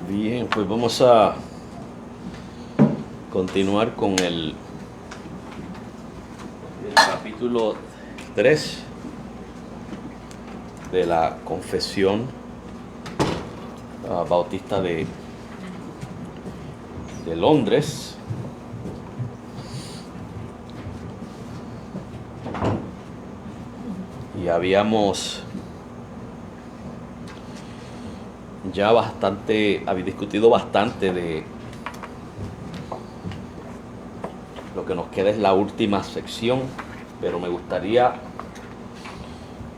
Bien, pues vamos a continuar con el capítulo 3 de la Confesión Bautista de Londres. Y habíamos ya había discutido bastante de lo que nos queda es la última sección, pero me gustaría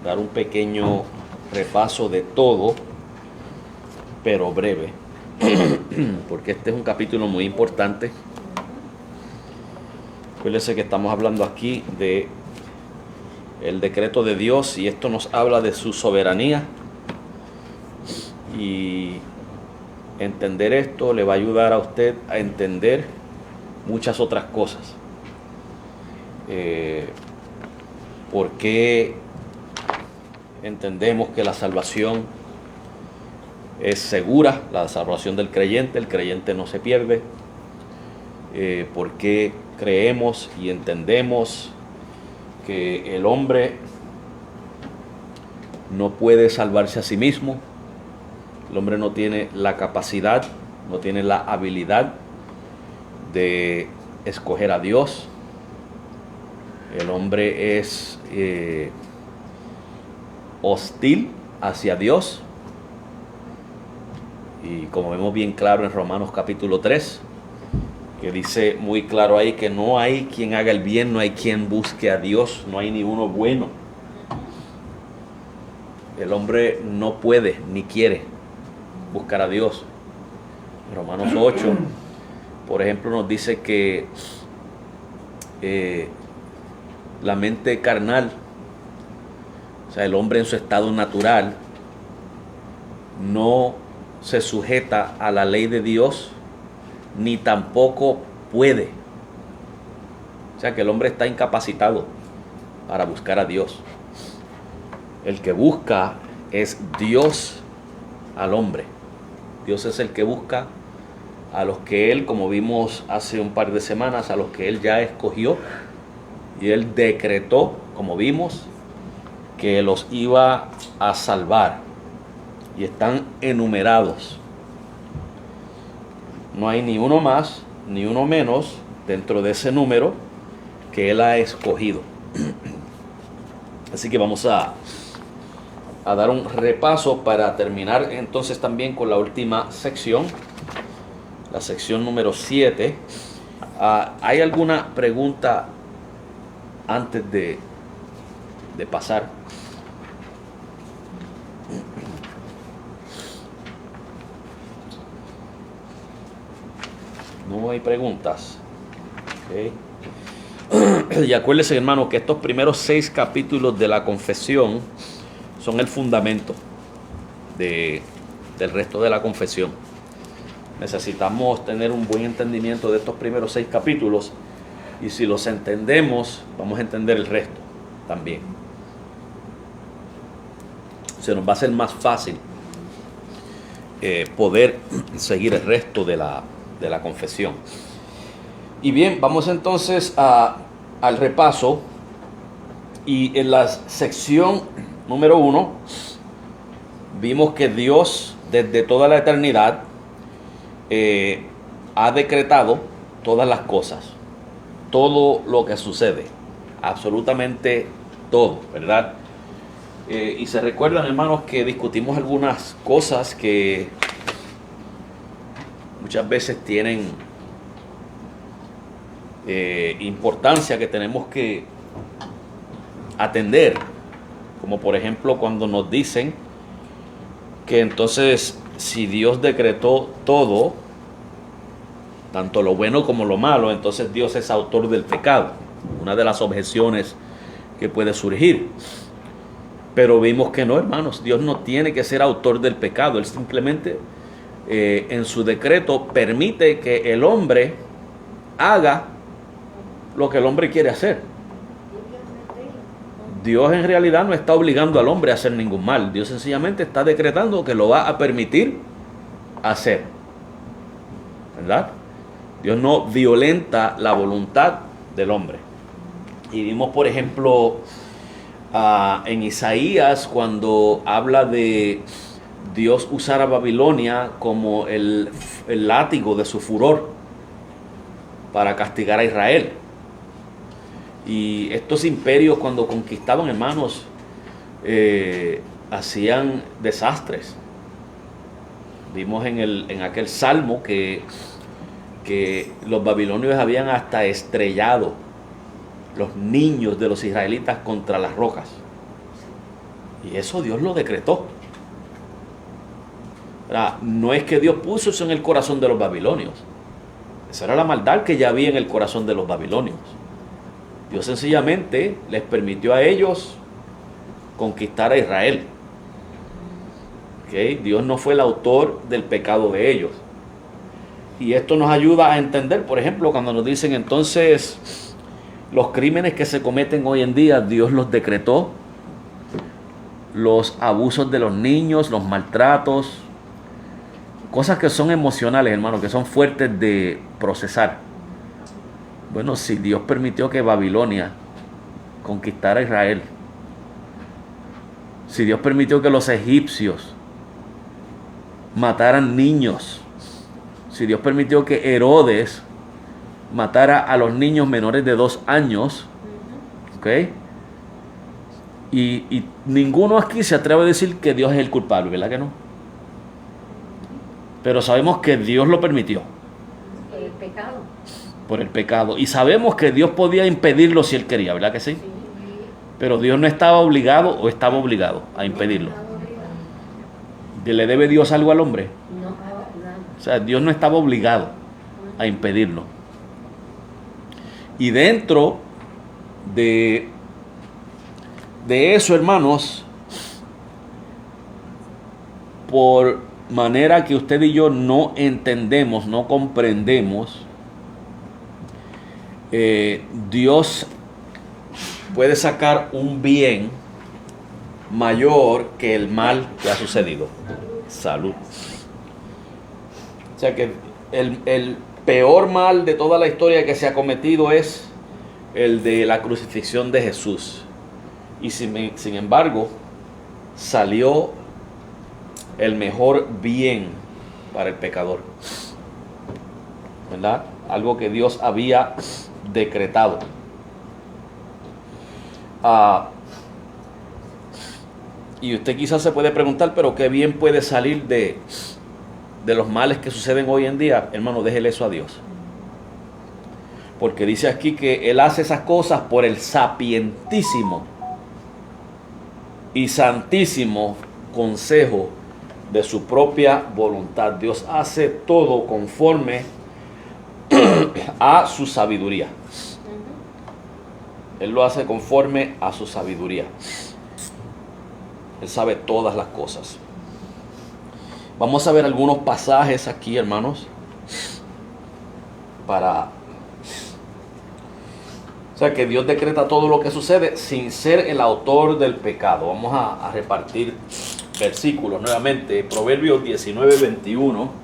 dar un pequeño repaso de todo, pero breve, porque este es un capítulo muy importante. Acuérdense que estamos hablando aquí de el decreto de Dios, y esto nos habla de su soberanía, y entender esto le va a ayudar a usted a entender muchas otras cosas. ¿Por qué entendemos que la salvación es segura, la salvación del creyente? El creyente no se pierde. ¿Por qué creemos y entendemos que el hombre no puede salvarse a sí mismo? El hombre no tiene la capacidad, no tiene la habilidad de escoger a Dios. El hombre es hostil hacia Dios. Y como vemos bien claro en Romanos capítulo 3, que dice muy claro ahí que no hay quien haga el bien, no hay quien busque a Dios, no hay ni uno bueno. El hombre no puede ni quiere buscar a Dios. Romanos 8, por ejemplo, nos dice que la mente carnal, o sea, el hombre en su estado natural, no se sujeta a la ley de Dios, ni tampoco puede. O sea, que el hombre está incapacitado para buscar a Dios. El que busca es Dios al hombre. Dios es el que busca a los que Él, como vimos hace un par de semanas, a los que Él ya escogió, y Él decretó, como vimos, que los iba a salvar, y están enumerados. No hay ni uno más ni uno menos dentro de ese número que Él ha escogido. Así que vamos a dar un repaso para terminar entonces también con la última sección, la sección número 7. ¿Hay alguna pregunta antes de pasar? No hay preguntas. Okay. Y acuérdense, hermano, que estos primeros 6 capítulos de la confesión son el fundamento del resto de la confesión. Necesitamos tener un buen entendimiento de estos primeros 6 capítulos, y si los entendemos, vamos a entender el resto también. Se nos va a hacer más fácil poder seguir el resto de la confesión. Y bien, vamos entonces al repaso, y en la sección número 1 vimos que Dios desde toda la eternidad ha decretado todas las cosas, todo lo que sucede, absolutamente todo, ¿verdad? Y se recuerdan, hermanos, que discutimos algunas cosas que muchas veces tienen importancia, que tenemos que atender, como por ejemplo cuando nos dicen que entonces si Dios decretó todo, tanto lo bueno como lo malo, entonces Dios es autor del pecado. Una de las objeciones que puede surgir. Pero vimos que no, hermanos, Dios no tiene que ser autor del pecado. Él simplemente en su decreto permite que el hombre haga lo que el hombre quiere hacer. Dios en realidad no está obligando al hombre a hacer ningún mal. Dios sencillamente está decretando que lo va a permitir hacer. ¿verdad? Dios no violenta la voluntad del hombre. Y vimos, por ejemplo, en Isaías, cuando habla de Dios usar a Babilonia como el látigo de su furor para castigar a Israel. Y estos imperios, cuando conquistaban, hermanos, hacían desastres. Vimos en aquel salmo que los babilonios habían hasta estrellado los niños de los israelitas contra las rocas. Y eso Dios lo decretó. No es que Dios puso eso en el corazón de los babilonios. Esa era la maldad que ya había en el corazón de los babilonios. Dios sencillamente les permitió a ellos conquistar a Israel. ¿Okay? Dios no fue el autor del pecado de ellos. Y esto nos ayuda a entender, por ejemplo, cuando nos dicen entonces los crímenes que se cometen hoy en día, Dios los decretó. Los abusos de los niños, los maltratos, cosas que son emocionales, hermano, que son fuertes de procesar. Bueno, si Dios permitió que Babilonia conquistara a Israel, si Dios permitió que los egipcios mataran niños, si Dios permitió que Herodes matara a los niños menores de 2 años, ¿ok? Y ninguno aquí se atreve a decir que Dios es el culpable, ¿verdad que no? Pero sabemos que Dios lo permitió. El pecado. Por el pecado. Y sabemos que Dios podía impedirlo si Él quería, ¿verdad que sí? Sí. Pero Dios no estaba obligado o estaba obligado a impedirlo. ¿Le debe Dios algo al hombre? No, nada. O sea, Dios no estaba obligado a impedirlo. Y dentro de eso, hermanos, por manera que usted y yo no entendemos, no comprendemos, Dios puede sacar un bien mayor que el mal que ha sucedido. Salud. O sea que el peor mal de toda la historia que se ha cometido es el de la crucifixión de Jesús. Y sin embargo, salió el mejor bien para el pecador, ¿verdad? Algo que Dios había decretado. Y usted quizás se puede preguntar, pero ¿qué bien puede salir de los males que suceden hoy en día? Hermano, déjele eso a Dios. Porque dice aquí que Él hace esas cosas por el sapientísimo y santísimo consejo de su propia voluntad. Dios hace todo conforme a su sabiduría. Él lo hace conforme a su sabiduría. Él sabe todas las cosas. Vamos a ver algunos pasajes aquí, hermanos, o sea, que Dios decreta todo lo que sucede sin ser el autor del pecado. Vamos a repartir versículos nuevamente. Proverbios 19, 21.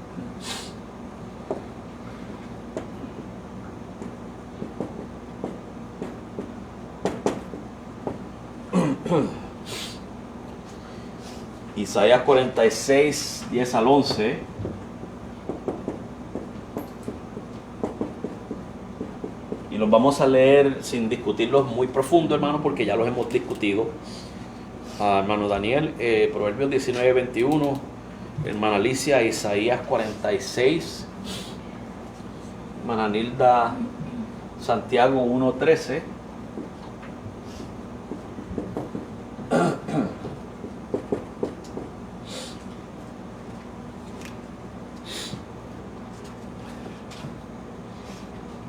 Isaías 46, 10 al 11. Y los vamos a leer sin discutirlos muy profundo, hermano, porque ya los hemos discutido. Hermano Daniel, Proverbios 19, 21. Hermana Alicia, Isaías 46. Hermana Nilda, Santiago 1, 13.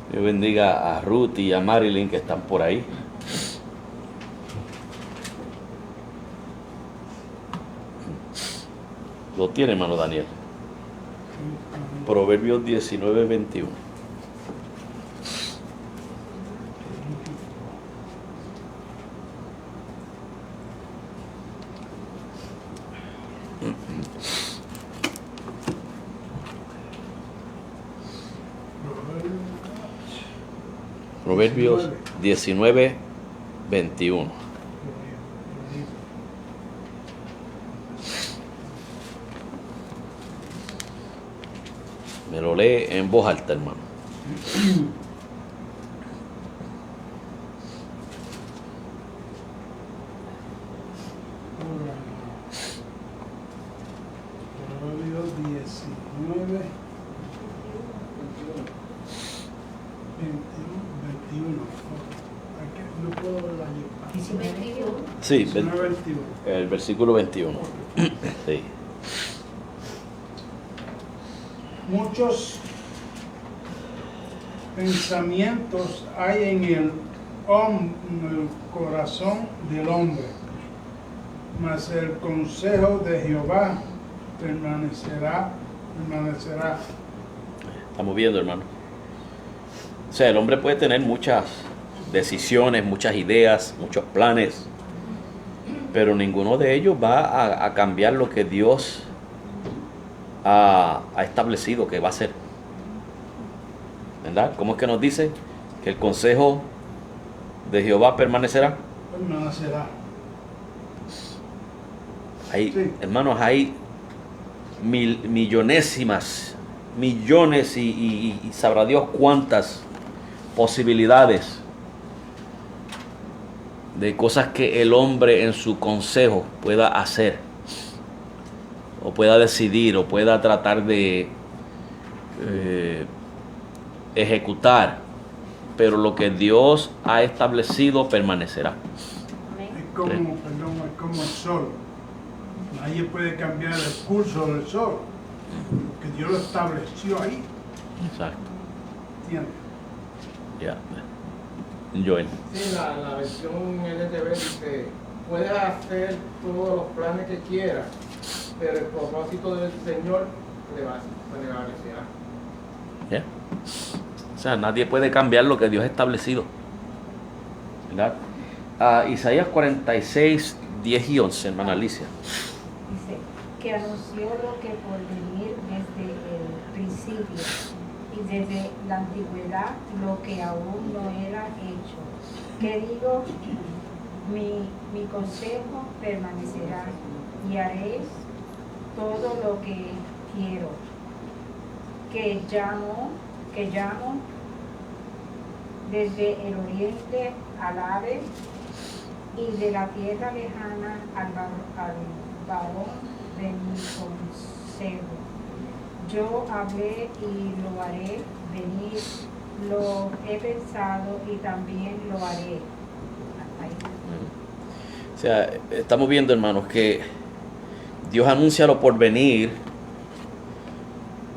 Dios bendiga a Ruth y a Marilyn que están por ahí. Lo tiene, hermano Daniel. Proverbios 19, 21. Proverbios 19, 21. Me lo lee en voz alta, hermano. Proverbios 19, 21. No puedo ver la ayuda. 19. Sí, 19, 21. el versículo 21. Sí. Muchos pensamientos hay en el corazón del hombre, mas el consejo de Jehová permanecerá. Estamos viendo, hermano. O sea, el hombre puede tener muchas decisiones, muchas ideas, muchos planes, pero ninguno de ellos va a cambiar lo que Dios ha establecido que va a ser. ¿Verdad? ¿Cómo es que nos dice que el consejo de Jehová permanecerá? Permanecerá. Hay, Sí. hermanos, hay millones y sabrá Dios cuántas posibilidades de cosas que el hombre en su consejo pueda hacer o pueda decidir o pueda tratar de ejecutar, pero lo que Dios ha establecido permanecerá. Amén. Es como, es como el sol. Nadie puede cambiar el curso del sol, porque Dios lo estableció ahí. Exacto. ¿Entiendes? Ya. Joel. Sí, la versión LTV dice, puedes hacer todos los planes que quieras, pero el propósito del Señor prevalecerá. ¿Ya? O sea, nadie puede cambiar lo que Dios ha establecido. ¿Verdad? Isaías 46, 10 y 11, hermana Alicia. Dice que anunció lo que por venir desde el principio y desde la antigüedad lo que aún no era hecho. Que digo, mi consejo permanecerá y haré todo lo que quiero. Que llamo desde el oriente al ave y de la tierra lejana al varón de mi consejo. Yo hablé y lo haré venir, lo he pensado y también lo haré. Ahí. O sea, estamos viendo, hermanos, que Dios anuncia lo por venir.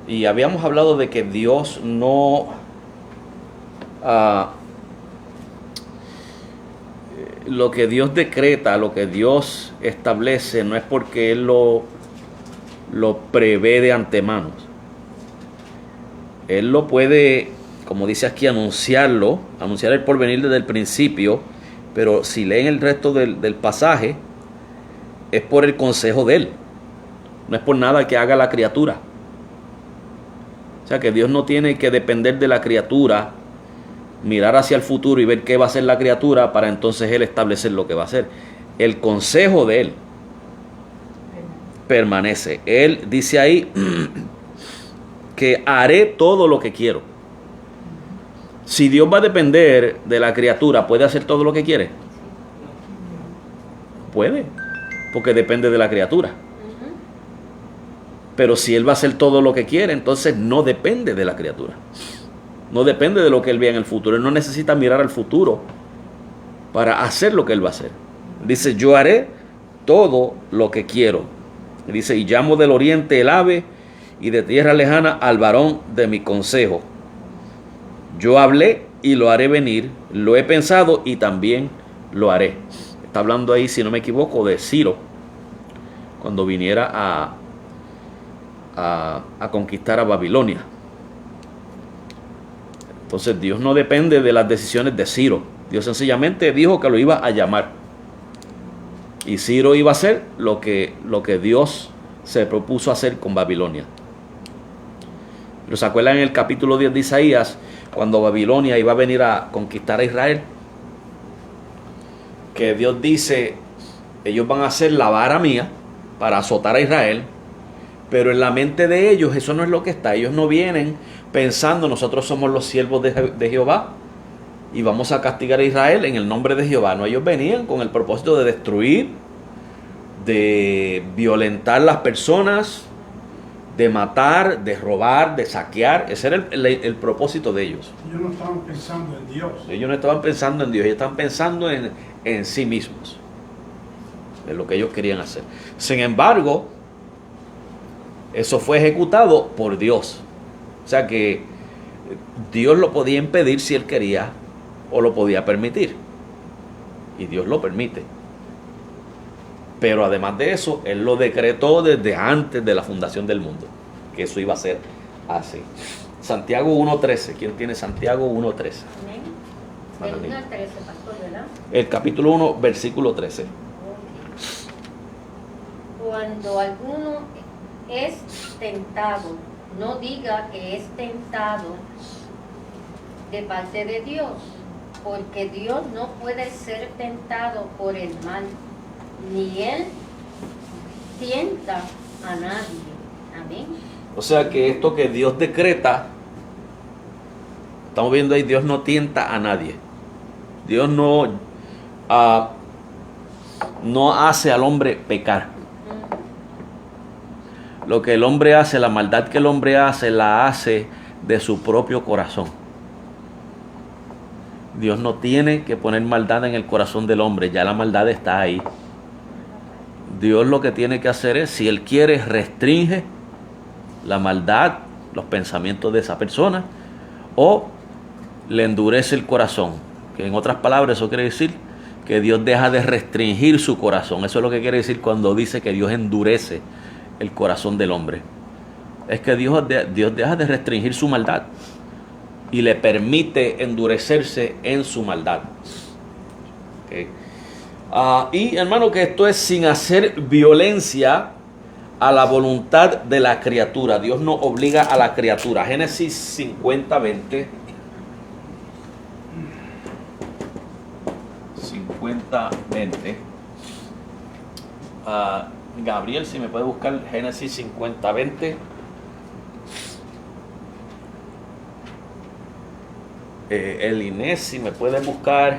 Y habíamos hablado de que Dios no lo que Dios decreta, lo que Dios establece, no es porque Él lo prevé de antemano. Él lo puede, como dice aquí, anunciar el porvenir desde el principio, pero si leen el resto del pasaje, es por el consejo de Él, no es por nada que haga la criatura. O sea que Dios no tiene que depender de la criatura, mirar hacia el futuro y ver qué va a hacer la criatura para entonces Él establecer lo que va a hacer. El consejo de Él permanece. Él dice ahí que haré todo lo que quiero. Si Dios va a depender de la criatura, ¿puede hacer todo lo que quiere? Puede, porque depende de la criatura. Pero si Él va a hacer todo lo que quiere, entonces no depende de la criatura. No depende de lo que Él vea en el futuro. Él no necesita mirar al futuro para hacer lo que Él va a hacer. Dice, yo haré todo lo que quiero. Dice, y llamo del oriente el ave y de tierra lejana al varón de mi consejo. Yo hablé y lo haré venir. Lo he pensado y también lo haré. Está hablando ahí, si no me equivoco, de Ciro, cuando viniera a conquistar a Babilonia. Entonces Dios no depende de las decisiones de Ciro. Dios sencillamente dijo que lo iba a llamar. Y Ciro iba a hacer lo que Dios se propuso hacer con Babilonia. ¿Pero se acuerdan en el capítulo 10 de Isaías? cuando Babilonia iba a venir a conquistar a Israel, que Dios dice, ellos van a hacer la vara mía para azotar a Israel, pero en la mente de ellos eso no es lo que está. Ellos no vienen pensando, nosotros somos los siervos de Jehová y vamos a castigar a Israel en el nombre de Jehová. No, ellos venían con el propósito de destruir, de violentar las personas, de matar, de robar, de saquear. Ese era el propósito de ellos. Ellos no estaban pensando en Dios. Ellos no estaban pensando en Dios, ellos estaban pensando en sí mismos, en lo que ellos querían hacer. Sin embargo, eso fue ejecutado por Dios. O sea que Dios lo podía impedir si Él quería, o lo podía permitir. Y Dios lo permite. Pero además de eso, Él lo decretó desde antes de la fundación del mundo, que eso iba a ser así. Santiago 1.13. ¿Quién tiene Santiago 1.13? Amén. Del 1 al 13, pastor, ¿verdad? El capítulo 1, versículo 13. Cuando alguno es tentado, no diga que es tentado de parte de Dios, porque Dios no puede ser tentado por el mal, ni Él tienta a nadie. Amén. O sea que esto que Dios decreta, estamos viendo ahí, Dios no tienta a nadie. Dios no hace al hombre pecar. Lo que el hombre hace, la maldad que el hombre hace, la hace de su propio corazón. Dios no tiene que poner maldad en el corazón del hombre, ya la maldad está ahí. Dios lo que tiene que hacer es, si Él quiere, restringe la maldad, los pensamientos de esa persona, o le endurece el corazón. Que en otras palabras, eso quiere decir que Dios deja de restringir su corazón. Eso es lo que quiere decir cuando dice que Dios endurece el corazón del hombre. Es que Dios deja de restringir su maldad y le permite endurecerse en su maldad. Okay. Y hermano, que esto es sin hacer violencia a la voluntad de la criatura. Dios no obliga a la criatura. Génesis 50:20. 50:20. Gabriel, si me puede buscar Génesis 50:20. El Inés, si me puede buscar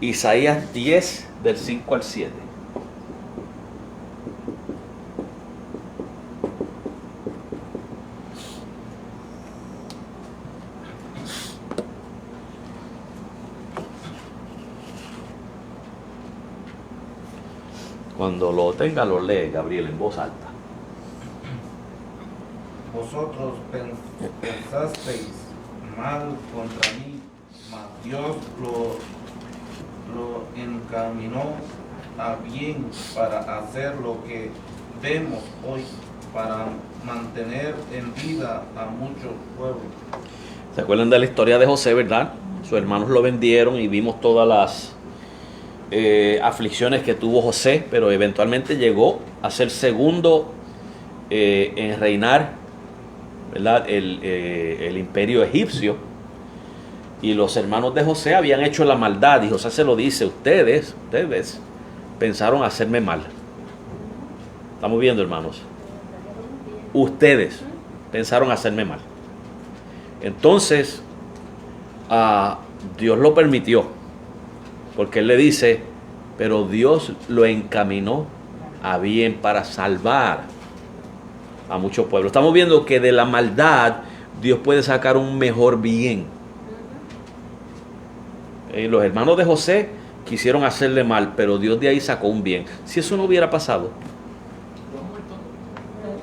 Isaías 10, del 5 al 7. Cuando lo tenga, lo lee Gabriel en voz alta. Vosotros pensasteis mal contra mí, mas Dios lo encaminó a bien para hacer lo que vemos hoy, para mantener en vida a muchos pueblos. ¿Se acuerdan de la historia de José, verdad? Sus hermanos lo vendieron y vimos todas las aflicciones que tuvo José, pero eventualmente llegó a ser segundo en reinar, ¿verdad? El imperio egipcio. Y los hermanos de José habían hecho la maldad, y José se lo dice: ustedes pensaron hacerme mal. Estamos viendo, hermanos, ustedes pensaron hacerme mal. Entonces Dios lo permitió, porque Él le dice: pero Dios lo encaminó a bien para salvar a muchos pueblos. Estamos viendo que de la maldad Dios puede sacar un mejor bien. Los hermanos de José quisieron hacerle mal, pero Dios de ahí sacó un bien. Si eso no hubiera pasado,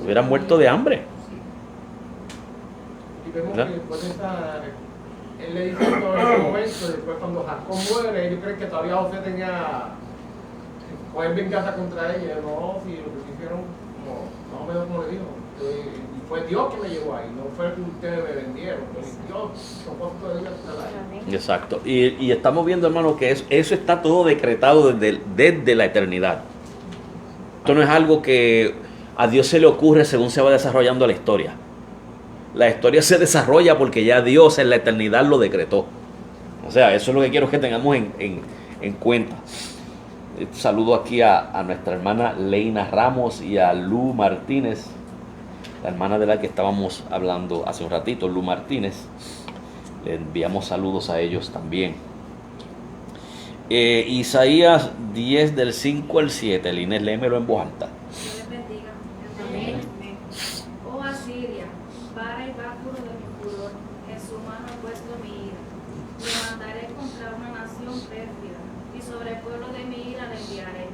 hubieran muerto de hambre. Y vemos que después de esa, él le dice todo en ese momento, después cuando Jacob muere, ellos creen que todavía José tenía coger venganza contra ella. No, si lo que hicieron, más o menos como le dijo, y fue Dios que me llevó ahí, no fue que ustedes me vendieron, Dios, propósito de Dios está ahí. Exacto. Y estamos viendo, hermano, que eso está todo decretado desde la eternidad. Esto no es algo que a Dios se le ocurre según se va desarrollando la historia. la historia se desarrolla porque ya Dios en la eternidad lo decretó. O sea, eso es lo que quiero que tengamos en cuenta. Saludo aquí a nuestra hermana Leina Ramos y a Lu Martínez, la hermana de la que estábamos hablando hace un ratito, Lu Martínez. Le enviamos saludos a ellos también. Isaías 10 del 5 al 7, el Inés, léemelo en voz alta. Dios les bendiga. Amén. Oh Asiria, vara y báculo de mi furor, en su mano he puesto mi ira. Le mandaré contra una nación pérfida, y sobre el pueblo de mi ira le enviaré,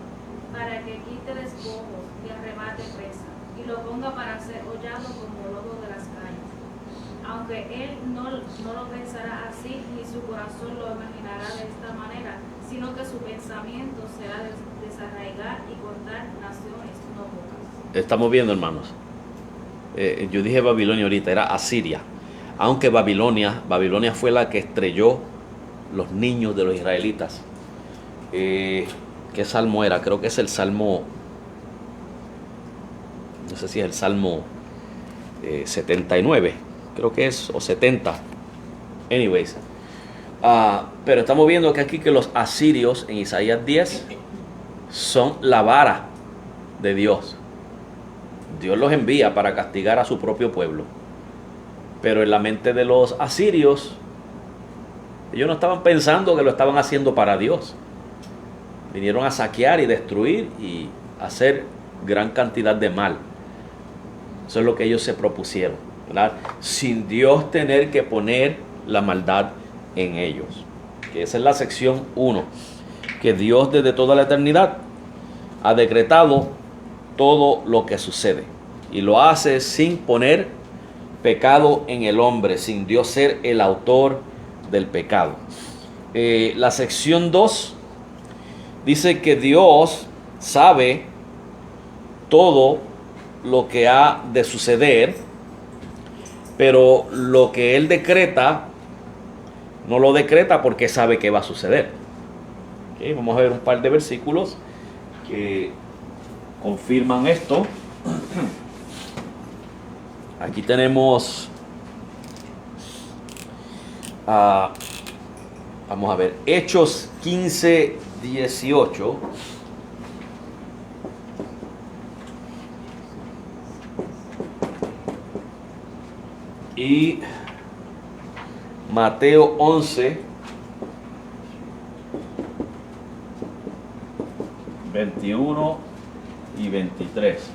para que quite despojos y arrebate presa, y lo ponga para ser hollado como lodo de las calles. Aunque él no lo pensará así, ni su corazón lo imaginará de esta manera, sino que su pensamiento será desarraigar y cortar naciones no pocas. Estamos viendo, hermanos. Yo dije Babilonia ahorita, era Asiria. Aunque Babilonia fue la que estrelló los niños de los israelitas. ¿Qué salmo era? Creo que es el salmo, no sé si es el salmo 79, creo que es, o 70. Anyways. Pero estamos viendo que aquí que los asirios en Isaías 10 son la vara de Dios. Dios los envía para castigar a su propio pueblo. Pero en la mente de los asirios, ellos no estaban pensando que lo estaban haciendo para Dios. Vinieron a saquear y destruir y hacer gran cantidad de mal. Eso es lo que ellos se propusieron, ¿verdad? Sin Dios tener que poner la maldad en ellos. Que esa es la sección 1. Que Dios desde toda la eternidad ha decretado todo lo que sucede. Y lo hace sin poner pecado en el hombre, sin Dios ser el autor del pecado. La sección 2 dice que Dios sabe todo lo que ha de suceder, pero lo que Él decreta, no lo decreta porque sabe que va a suceder. ¿Okay? Vamos a ver un par de versículos que confirman esto. Aquí tenemos, vamos a ver, Hechos 15, 18. Y Mateo 11, 21 y 23.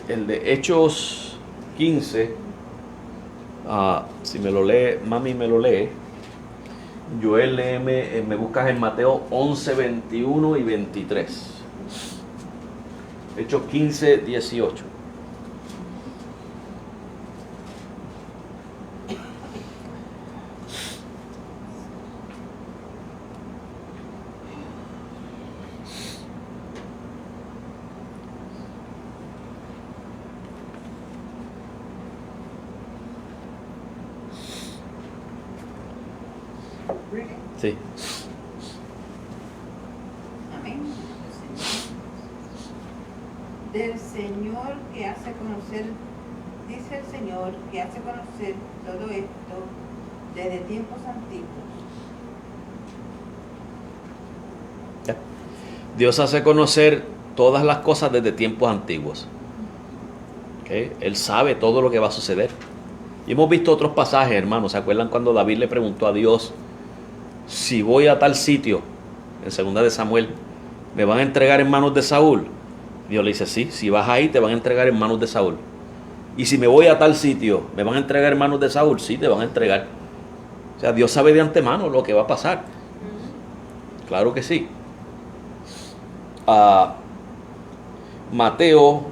El de Hechos 15, si me lo lee, mami me lo lee. Joel, me buscas en Mateo 11, 21 y 23. Hechos 15, 18. Sí. Amén. Del Señor que hace conocer, dice el Señor que hace conocer todo esto desde tiempos antiguos. Dios hace conocer todas las cosas desde tiempos antiguos. ¿Okay? Él sabe todo lo que va a suceder. Y hemos visto otros pasajes, hermanos. ¿Se acuerdan cuando David le preguntó a Dios: si voy a tal sitio, en 2 de Samuel, ¿me van a entregar en manos de Saúl? Dios le dice: sí, si vas ahí te van a entregar en manos de Saúl. Y si me voy a tal sitio, ¿me van a entregar en manos de Saúl? Sí, te van a entregar. O sea, Dios sabe de antemano lo que va a pasar. Claro que sí. Mateo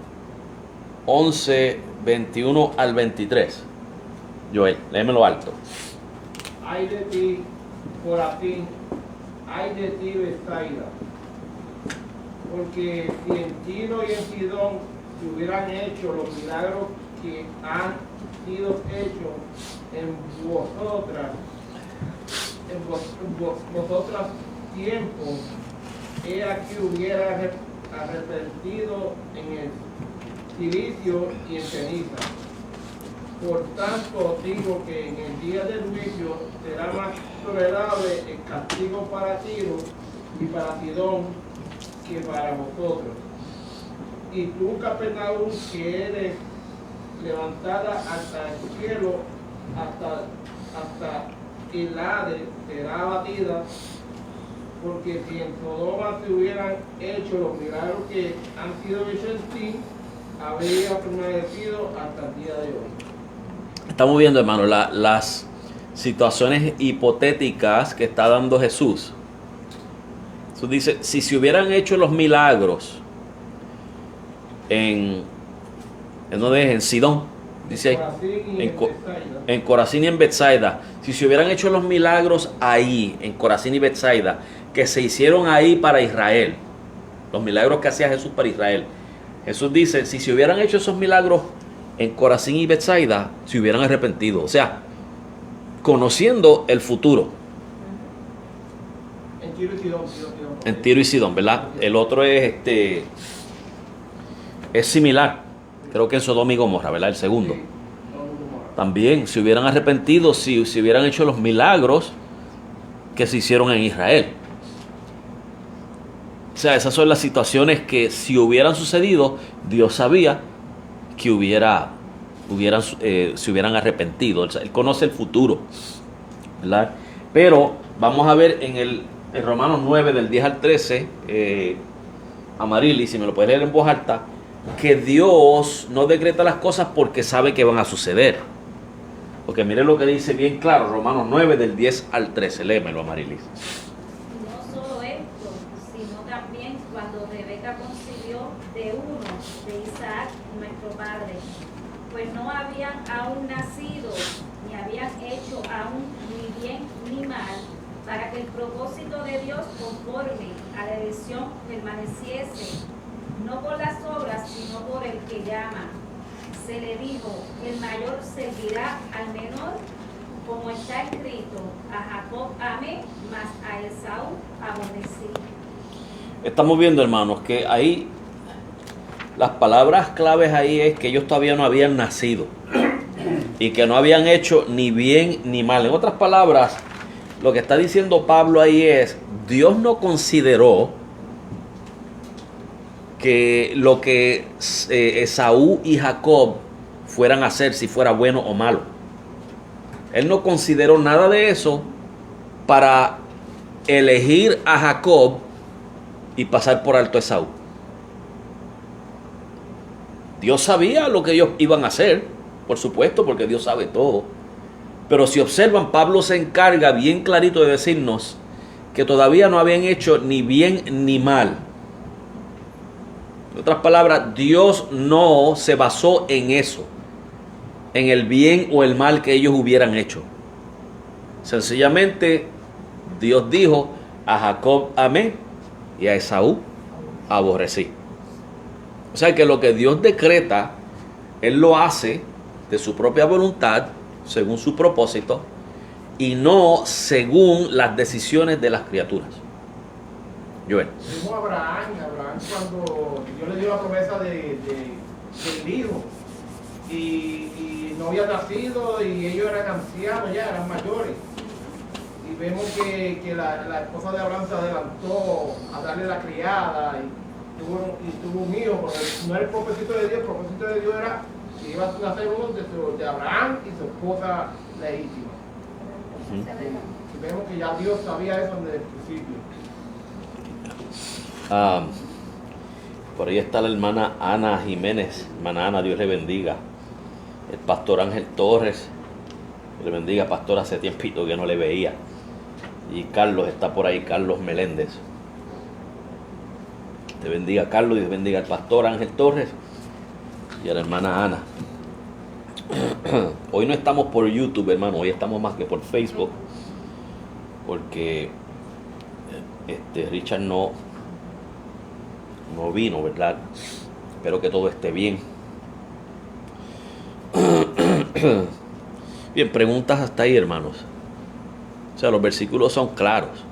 11, 21 al 23. Joel, léemelo alto. Ay de ti, Corazín, ay de ti, Bethsaida, porque si en Tiro y en Sidón se hubieran hecho los milagros que han sido hechos en vosotras tiempos, he aquí hubiera arrepentido en el silicio y en ceniza. Por tanto digo que en el día del juicio será más tolerable el castigo para Tiro y para Sidón que para vosotros. Y tú, Capernaum, que eres levantada hasta el cielo, hasta el Hades será abatida, porque si en Sodoma se hubieran hecho los milagros que han sido hechos en ti, habría permanecido hasta el día de hoy. Estamos viendo, hermano, las situaciones hipotéticas que está dando Jesús. Jesús dice, si se hubieran hecho los milagros en Sidón, dice ahí, en Corazín y en Betsaida, si se hubieran hecho los milagros ahí, en Corazín y Betsaida, que se hicieron ahí para Israel, los milagros que hacía Jesús para Israel, Jesús dice, si se hubieran hecho esos milagros en Corazín y Betsaida, se hubieran arrepentido. O sea, conociendo el futuro. En Tiro y Sidón. En Tiro y Sidón, ¿verdad? El otro es similar. Creo que en Sodoma y Gomorra, ¿verdad? El segundo. Sí. También se hubieran arrepentido si hubieran hecho los milagros que se hicieron en Israel. O sea, esas son las situaciones que si hubieran sucedido, Dios sabía que se hubieran arrepentido. Él conoce el futuro, ¿verdad? Pero vamos a ver en Romanos 9, del 10 al 13, Amarili, si me lo puedes leer en voz alta, que Dios no decreta las cosas porque sabe que van a suceder. Porque mire lo que dice bien claro, Romanos 9, del 10 al 13. Léemelo, Amarilis. No solo esto, sino también cuando Rebeca concibió de uno, de Isaac, nuestro padre, pues no habían aún nacido, ni habían hecho aún ni bien ni mal, para que el propósito de Dios conforme a la elección permaneciese, no por las obras, sino por el que llama. Se le dijo, el mayor servirá al menor, como está escrito, a Jacob amé, mas a Esaú aborrecí. Estamos viendo, hermanos, que ahí las palabras claves ahí es que ellos todavía no habían nacido y que no habían hecho ni bien ni mal. En otras palabras, lo que está diciendo Pablo ahí es, Dios no consideró que lo que Esaú y Jacob fueran a hacer, si fuera bueno o malo. Él no consideró nada de eso para elegir a Jacob y pasar por alto a Esaú. Dios sabía lo que ellos iban a hacer, por supuesto, porque Dios sabe todo. Pero si observan, Pablo se encarga bien clarito de decirnos que todavía no habían hecho ni bien ni mal. En otras palabras, Dios no se basó en eso, en el bien o el mal que ellos hubieran hecho. Sencillamente, Dios dijo, a Jacob amé y a Esaú aborrecí. O sea que lo que Dios decreta, Él lo hace de su propia voluntad, según su propósito, y no según las decisiones de las criaturas. Joel. Vimos a Abraham cuando Dios le dio la promesa del hijo y no había nacido y ellos eran ancianos ya, eran mayores. Y vemos que la esposa de Abraham se adelantó a darle la criada y tuvo un hijo, porque no era el propósito de Dios, el propósito de Dios era que iba a nacer uno de Abraham y su esposa legítima. Y vemos que ya Dios sabía eso desde el principio. Por ahí está la hermana Ana Jiménez. Hermana Ana, Dios le bendiga. El pastor Ángel Torres, Dios le bendiga, pastor, hace tiempito que no le veía. Y Carlos está por ahí, Carlos Meléndez. Te bendiga, Carlos, Dios bendiga al pastor Ángel Torres y a la hermana Ana. Hoy no estamos por YouTube, hermano, hoy estamos más que por Facebook, porque Richard no vino, ¿verdad? Espero que todo esté bien. Bien, preguntas hasta ahí, hermanos. O sea, los versículos son claros,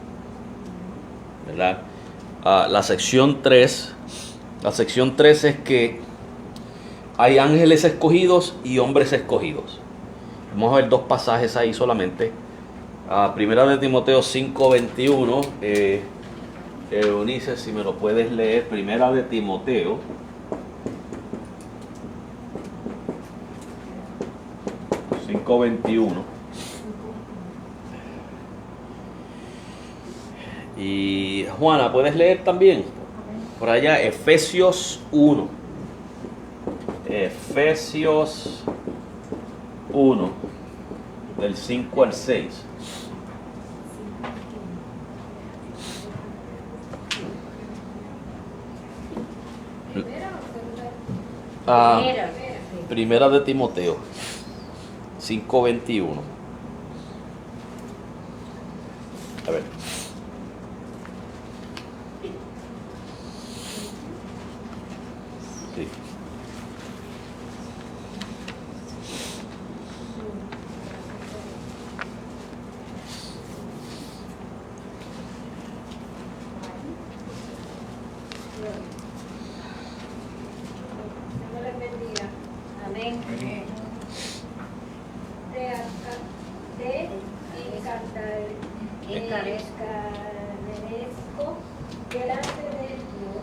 ¿verdad? La sección 3 es que hay ángeles escogidos y hombres escogidos. Vamos a ver dos pasajes ahí solamente. Primera de Timoteo 5:21. Eunice, si me lo puedes leer. Primera de Timoteo 5:21. Y Juana, ¿puedes leer también? Por allá, Efesios 1. Efesios 1, del 5 al 6. Primera de Timoteo 5:21. A ver. Sí. Dios les bendiga. Amén. Encarezco delante de Dios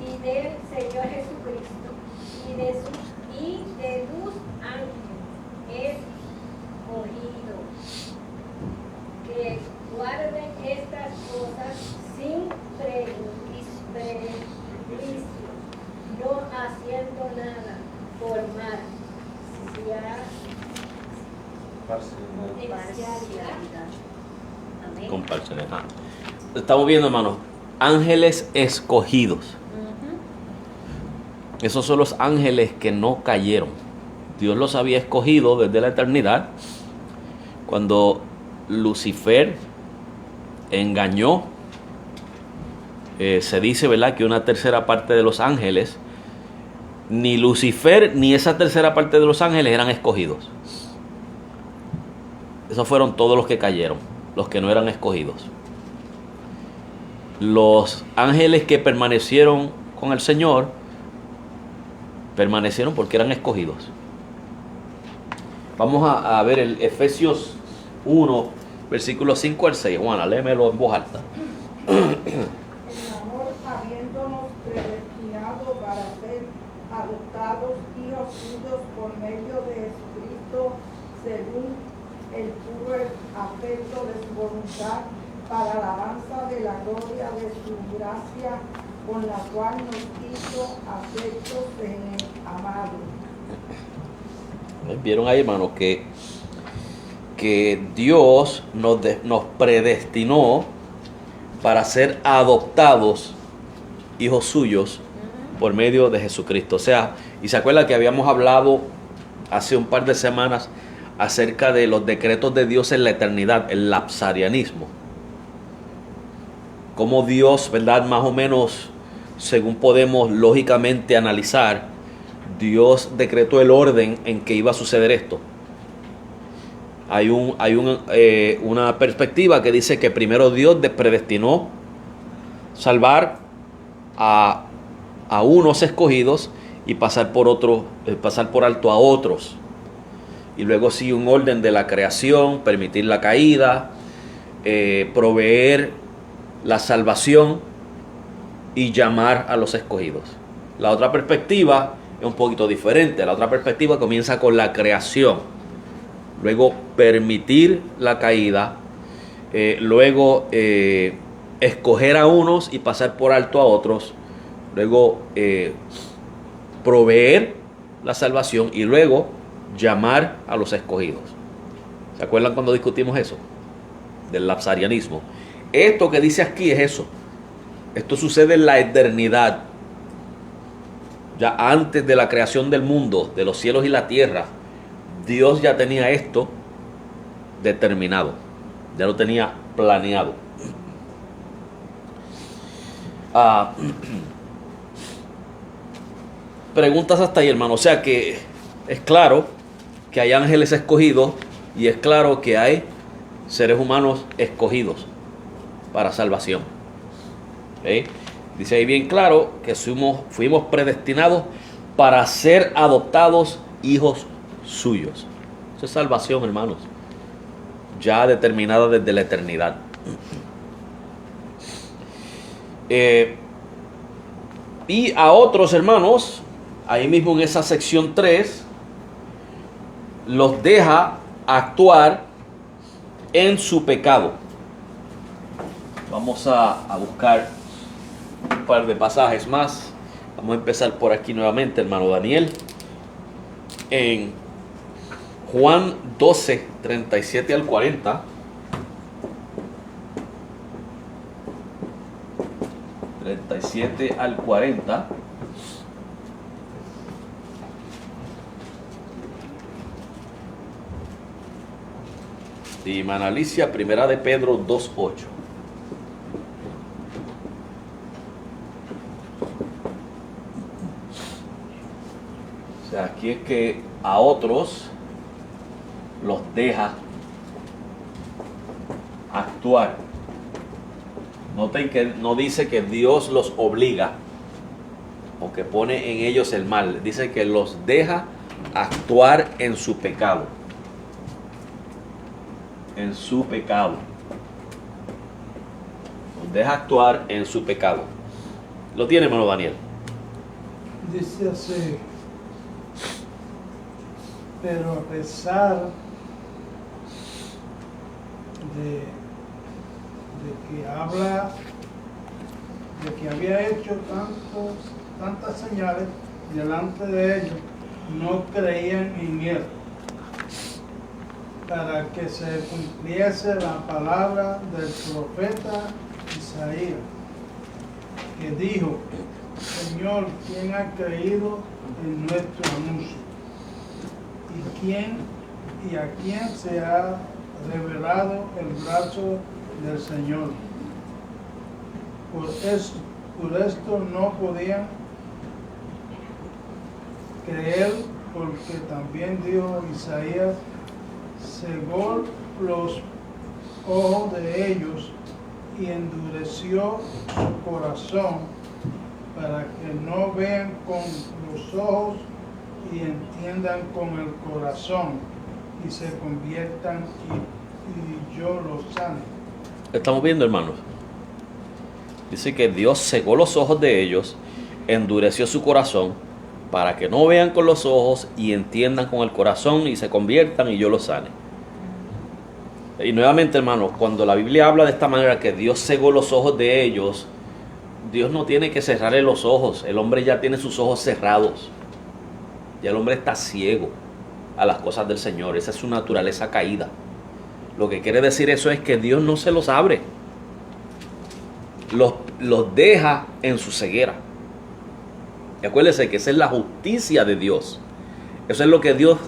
y del Señor Jesucristo y de sus ángeles escogidos, que guarden estas cosas sin prejuicio, no haciendo nada por mal, parcialidad. Amén. Con parcialidad. Estamos viendo, hermanos, ángeles escogidos. Esos son los ángeles que no cayeron. Dios los había escogido desde la eternidad. Cuando Lucifer engañó, se dice, ¿verdad?, que una tercera parte de los ángeles, ni Lucifer ni esa tercera parte de los ángeles eran escogidos. Esos fueron todos los que cayeron, los que no eran escogidos. Los ángeles que permanecieron con el Señor, permanecieron porque eran escogidos. Vamos a ver el Efesios 1, versículos 5 al 6. Juana, léemelo en voz alta. El amor, habiéndonos predestinado para ser adoptados hijos suyos por medio de Jesucristo, según el puro afecto de su voluntad, para alabanza de la gloria de su gracia, con la cual nos hizo aceptos en el amado. Vieron ahí, hermanos, que Dios nos predestinó para ser adoptados hijos suyos por medio de Jesucristo. O sea, y se acuerda que habíamos hablado hace un par de semanas acerca de los decretos de Dios en la eternidad, el lapsarianismo. Cómo Dios, ¿verdad?, más o menos, según podemos lógicamente analizar, Dios decretó el orden en que iba a suceder esto. Hay una perspectiva que dice que primero Dios predestinó salvar a unos escogidos y pasar por alto a otros. Y luego sigue un orden de la creación, permitir la caída, proveer la salvación y llamar a los escogidos. La otra perspectiva es un poquito diferente. La otra perspectiva comienza con la creación, luego permitir la caída, luego escoger a unos y pasar por alto a otros, luego proveer la salvación y luego llamar a los escogidos. ¿Se acuerdan cuando discutimos eso? Del lapsarianismo. Esto que dice aquí es eso. Esto sucede en la eternidad. Ya antes de la creación del mundo, de los cielos y la tierra, Dios ya tenía esto determinado. Ya lo tenía planeado. Preguntas hasta ahí, hermano. O sea que es claro que hay ángeles escogidos y es claro que hay seres humanos escogidos para salvación. ¿Okay? Dice ahí bien claro que fuimos predestinados para ser adoptados hijos suyos. Eso es salvación, hermanos, ya determinada desde la eternidad. Y a otros, hermanos, ahí mismo en esa sección 3, los deja actuar en su pecado. Vamos a buscar un par de pasajes más. Vamos a empezar por aquí nuevamente, hermano Daniel. En Juan 12, 37 al 40. 37 al 40. Y hermana Alicia, primera de Pedro 2:8. O sea, aquí es que a otros los deja actuar. Noten que no dice que Dios los obliga o que pone en ellos el mal. Dice que los deja actuar en su pecado. En su pecado. Los deja actuar en su pecado. ¿Lo tiene, hermano Daniel? Dice así: pero a pesar de que había hecho tantas señales delante de ellos, no creían en él, para que se cumpliese la palabra del profeta Isaías, que dijo: Señor, ¿quién ha creído en nuestro anuncio? ¿Y a quién se ha revelado el brazo del Señor? Por esto no podían creer, porque también dijo Isaías: cegó los ojos de ellos y endureció su corazón, para que no vean con los ojos y entiendan con el corazón y se conviertan y yo los sane. Estamos viendo, hermanos. Dice que Dios cegó los ojos de ellos, endureció su corazón, para que no vean con los ojos y entiendan con el corazón y se conviertan y yo los sane. Y nuevamente, hermanos, cuando la Biblia habla de esta manera, que Dios cegó los ojos de ellos, Dios no tiene que cerrarle los ojos. El hombre ya tiene sus ojos cerrados. Ya el hombre está ciego a las cosas del Señor. Esa es su naturaleza caída. Lo que quiere decir eso es que Dios no se los abre. Los deja en su ceguera. Y acuérdense que esa es la justicia de Dios. Eso es lo que Dios,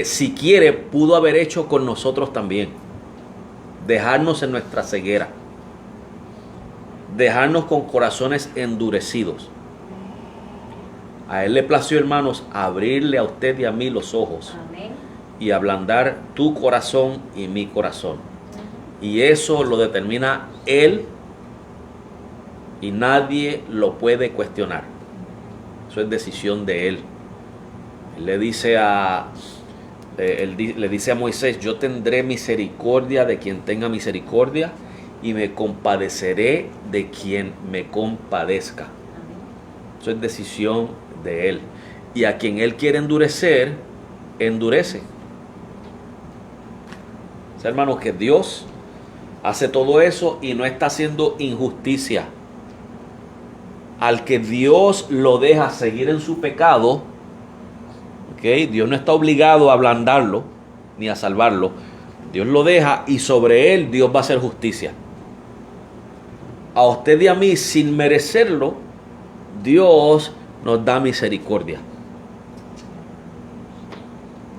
si quiere, pudo haber hecho con nosotros también. Dejarnos en nuestra ceguera. Dejarnos con corazones endurecidos. A Él le plació, hermanos, abrirle a usted y a mí los ojos. Amén. Y ablandar tu corazón y mi corazón. Y eso lo determina Él y nadie lo puede cuestionar. Eso es decisión de Él. Él le dice a Moisés: yo tendré misericordia de quien tenga misericordia y me compadeceré de quien me compadezca. Eso es decisión de Él. Y a quien Él quiere endurecer, endurece. O sea, hermanos, que Dios hace todo eso y no está haciendo injusticia. Al que Dios lo deja seguir en su pecado, ¿okay? Dios no está obligado a ablandarlo ni a salvarlo. Dios lo deja y sobre él Dios va a hacer justicia. A usted y a mí, sin merecerlo, Dios nos da misericordia.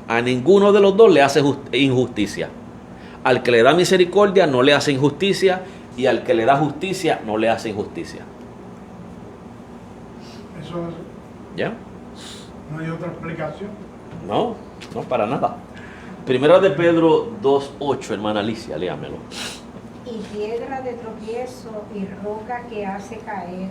A ninguno de los dos le hace injusticia. Al que le da misericordia no le hace injusticia, y al que le da justicia no le hace injusticia. Eso es, ¿Ya? no hay otra explicación. No, no para nada. Primera de Pedro 2:8, hermana Alicia, léamelo. Y piedra de tropiezo y roca que hace caer,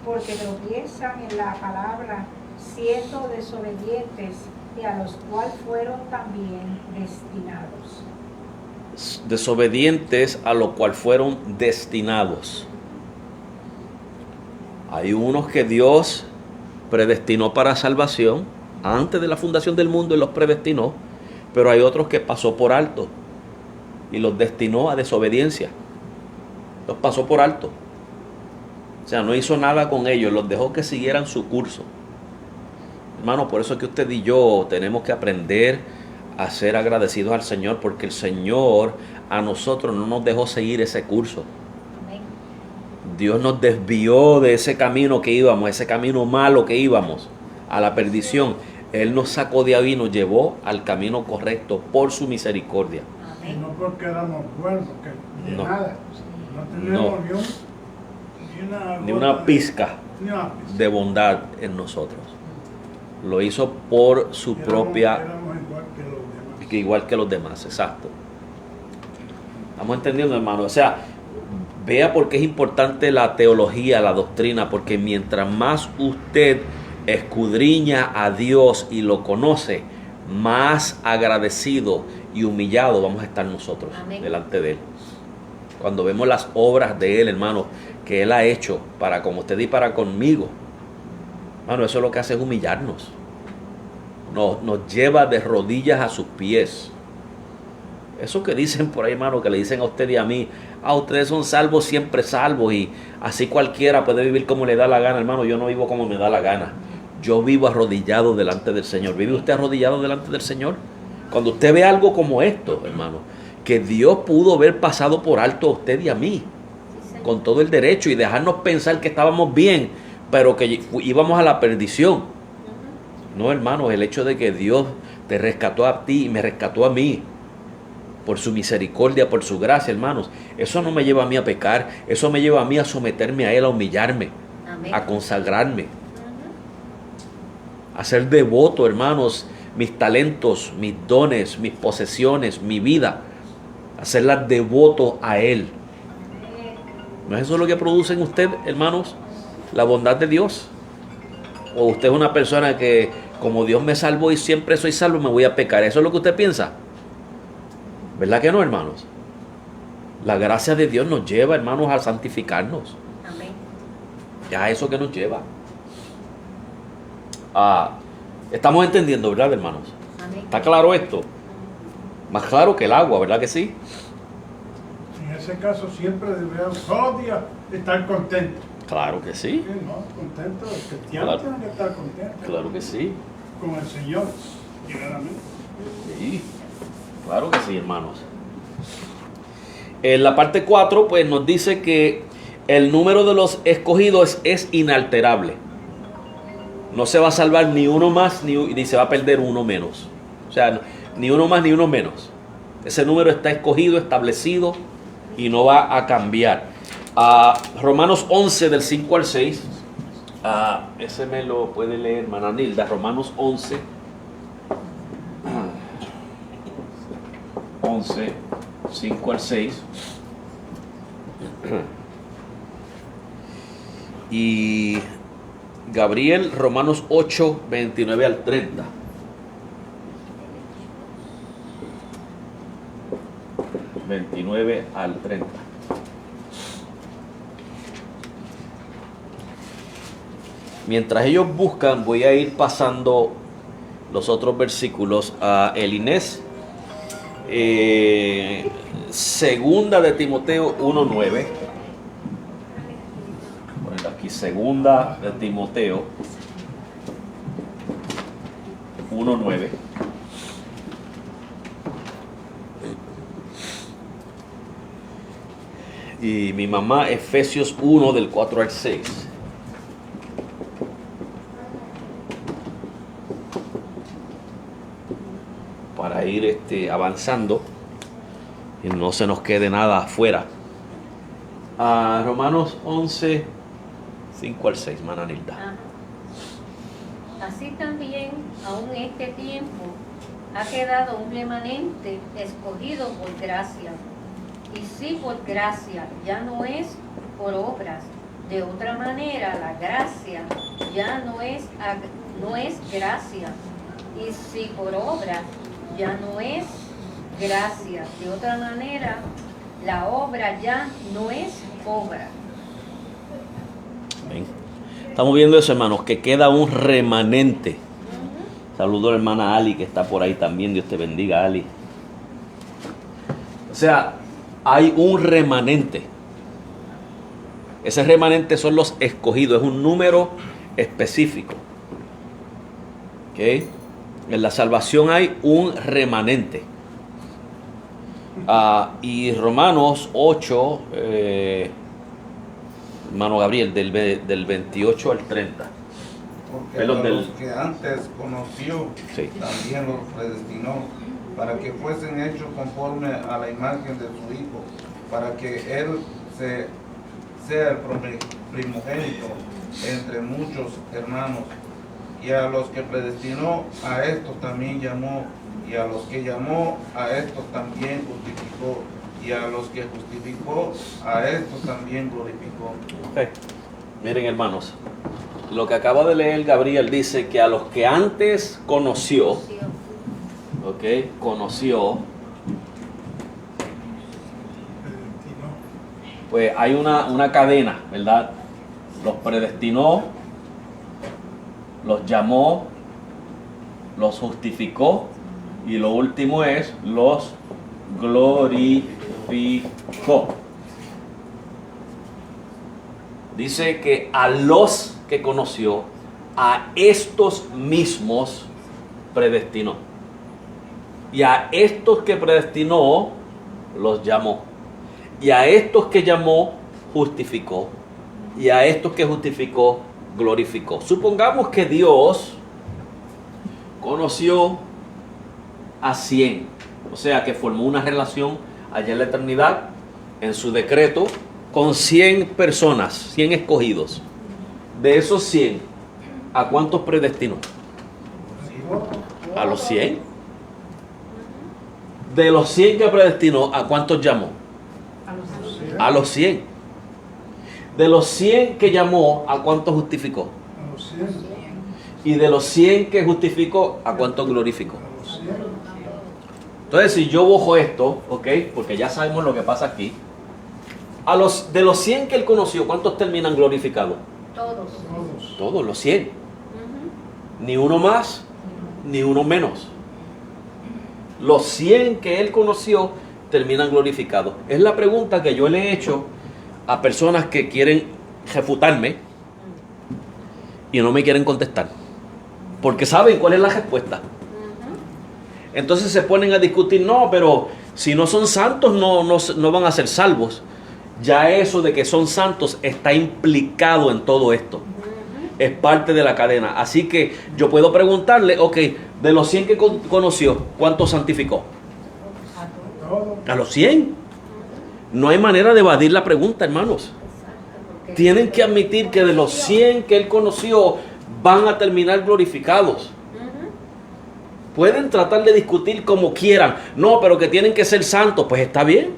porque tropiezan en la palabra siendo desobedientes, y a los cuales fueron también destinados. Desobedientes a lo cual fueron destinados. Hay unos que Dios predestinó para salvación, antes de la fundación del mundo Él los predestinó, pero hay otros que pasó por alto y los destinó a desobediencia. Los pasó por alto. O sea, no hizo nada con ellos, los dejó que siguieran su curso. Hermano, por eso es que usted y yo tenemos que aprender a ser agradecidos al Señor, porque el Señor a nosotros no nos dejó seguir ese curso. Amén. Dios nos desvió de ese camino que íbamos, ese camino malo que íbamos, a la perdición. Él nos sacó de ahí y nos llevó al camino correcto por su misericordia. Y no porque éramos buenos, porque ni No. nada. No tenemos Ni una pizca ni una pizca. de bondad en nosotros. Lo hizo por su propia, Éramos igual que los demás. igual que los demás, exacto. ¿Estamos entendiendo, hermano? O sea, vea por qué es importante la teología, la doctrina, porque mientras más usted escudriña a Dios y lo conoce, más agradecido y humillado vamos a estar nosotros Amén. delante de Él. Cuando vemos las obras de Él, hermano, que Él ha hecho para con usted y para conmigo, hermano, eso lo que hace es humillarnos. Nos lleva de rodillas a sus pies. Eso que dicen por ahí, hermano, que le dicen a usted y a mí, ustedes son salvos, siempre salvos, y así cualquiera puede vivir como le da la gana. Hermano, yo no vivo como me da la gana. Yo vivo arrodillado delante del Señor. ¿Vive usted arrodillado delante del Señor? Cuando usted ve algo como esto, hermano, que Dios pudo haber pasado por alto a usted y a mí, con todo el derecho, y dejarnos pensar que estábamos bien, pero que íbamos a la perdición. No, hermano, el hecho de que Dios te rescató a ti y me rescató a mí, por su misericordia, por su gracia, hermanos, eso no me lleva a mí a pecar, eso me lleva a mí a someterme a Él, a humillarme, Amén. a consagrarme, a ser devoto, hermanos, mis talentos, mis dones, mis posesiones, mi vida, hacerlas devoto a Él. ¿No es eso lo que produce en usted, hermanos, la bondad de Dios? ¿O usted es una persona que, como Dios me salvó y siempre soy salvo, me voy a pecar? ¿Eso es lo que usted piensa? ¿Verdad que no, hermanos? La gracia de Dios nos lleva, hermanos, a santificarnos. Amén. Ya eso que nos lleva. Estamos entendiendo, ¿verdad, hermanos? Amén. ¿Está claro esto? Más claro que el agua, ¿verdad que sí? En ese caso siempre debemos todos los días estar contentos. Claro que sí. Sí, ¿no? Contentos, los cristianos Claro. tienen que estar contentos Claro que sí. con el Señor, claramente. Sí. Claro que sí, hermanos. En la parte 4, pues nos dice que el número de los escogidos es inalterable. No se va a salvar ni uno más ni se va a perder uno menos. O sea, ni uno más ni uno menos. Ese número está escogido, establecido y no va a cambiar. Romanos 11 del 5 al 6. Ese me lo puede leer, hermana Nilda. Romanos 11. 11, 5 al 6. Y Gabriel, Romanos 8, 29 al 30. Al 30. Mientras ellos buscan, voy a ir pasando los otros versículos a el Inés. Segunda de Timoteo 1:9. Poner aquí segunda de Timoteo 1:9. Y mi mamá, Efesios 1 del 4 al 6. Para ir avanzando y no se nos quede nada afuera. Romanos 11, 5 al 6, Mananilda. Así también, aún este tiempo, ha quedado un remanente escogido por gracia. Y si por gracia ya no es por obras, de otra manera la gracia ya no es no es gracia. Y si por obra, ya no es gracia. De otra manera, la obra ya no es obra. Amén. Estamos viendo eso, hermanos, que queda un remanente. Saludo a la hermana Ali, que está por ahí también. Dios te bendiga, Ali. O sea, hay un remanente. Ese remanente son los escogidos. Es un número específico. ¿Ok? En la salvación hay un remanente. Y Romanos 8, hermano Gabriel, del 28 al 30. Porque a los que antes conoció, Sí. también los predestinó, para que fuesen hechos conforme a la imagen de su Hijo, para que Él sea el primogénito entre muchos hermanos. Y a los que predestinó, a estos también llamó, y a los que llamó, a estos también justificó, y a los que justificó, a estos también glorificó. Okay. Miren, hermanos, lo que acaba de leer Gabriel dice que a los que antes conoció, pues hay una cadena, ¿verdad? Los predestinó, los llamó, los justificó y lo último es los glorificó. Dice que a los que conoció, a estos mismos predestinó. Y a estos que predestinó, los llamó. Y a estos que llamó, justificó. Y a estos que justificó, glorificó. Supongamos que Dios conoció a 100. O sea, que formó una relación allá en la eternidad, en su decreto, con 100 personas, 100 escogidos. De esos 100, ¿a cuántos predestinó? ¿A los 100? De los 100 que predestinó, ¿a cuántos llamó? A los 100. De los 100 que llamó, ¿a cuántos justificó? A los 100. Y de los 100 que justificó, ¿a cuántos glorificó? A los 100. Entonces, si yo bojo esto, ¿ok? Porque ya sabemos lo que pasa aquí. De los 100 que él conoció, ¿cuántos terminan glorificados? Todos. Todos, los 100. Ni uno más, ni uno menos. Los 100 que él conoció terminan glorificados. Es la pregunta que yo le he hecho a personas que quieren refutarme y no me quieren contestar. Porque saben cuál es la respuesta. Entonces se ponen a discutir, no, pero si no son santos no van a ser salvos. Ya eso de que son santos está implicado en todo esto. Es parte de la cadena. Así que yo puedo preguntarle, ok, de los 100 que conoció, ¿cuántos santificó? A los 100. No hay manera de evadir la pregunta, hermanos. Tienen que admitir que de los 100 que él conoció, van a terminar glorificados. Pueden tratar de discutir como quieran. No, pero que tienen que ser santos. Pues está bien.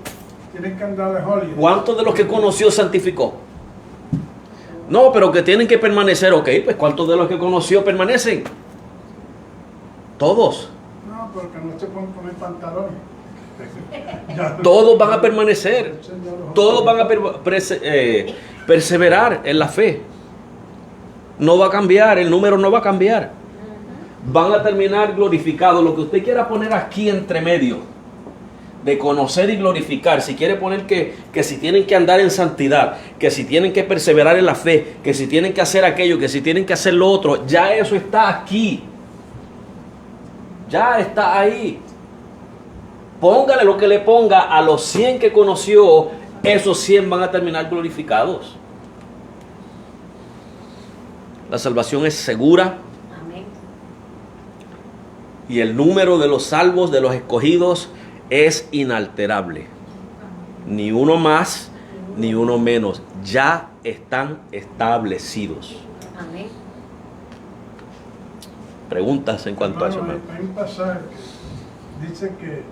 Tienen que andar de Hollywood. ¿Cuántos de los que conoció santificó? No, pero que tienen que permanecer. Ok, pues ¿cuántos de los que conoció permanecen? Todos. No, porque no se pueden poner pantalones. Todos van a permanecer. Todos van a perseverar en la fe. No va a cambiar, el número no va a cambiar. Van a terminar glorificados. Lo que usted quiera poner aquí entre medio de conocer y glorificar, si quiere poner que si tienen que andar en santidad, que si tienen que perseverar en la fe, que si tienen que hacer aquello, que si tienen que hacer lo otro, ya eso está aquí. Ya está ahí. Póngale lo que le ponga a los 100 que conoció, esos 100 van a terminar glorificados. La salvación es segura. Amén. Y el número de los salvos, de los escogidos, es inalterable. Ni uno más, ni uno menos. Ya están establecidos. Amén. Preguntas en cuanto a eso, hermano. Hay un pasaje que dice que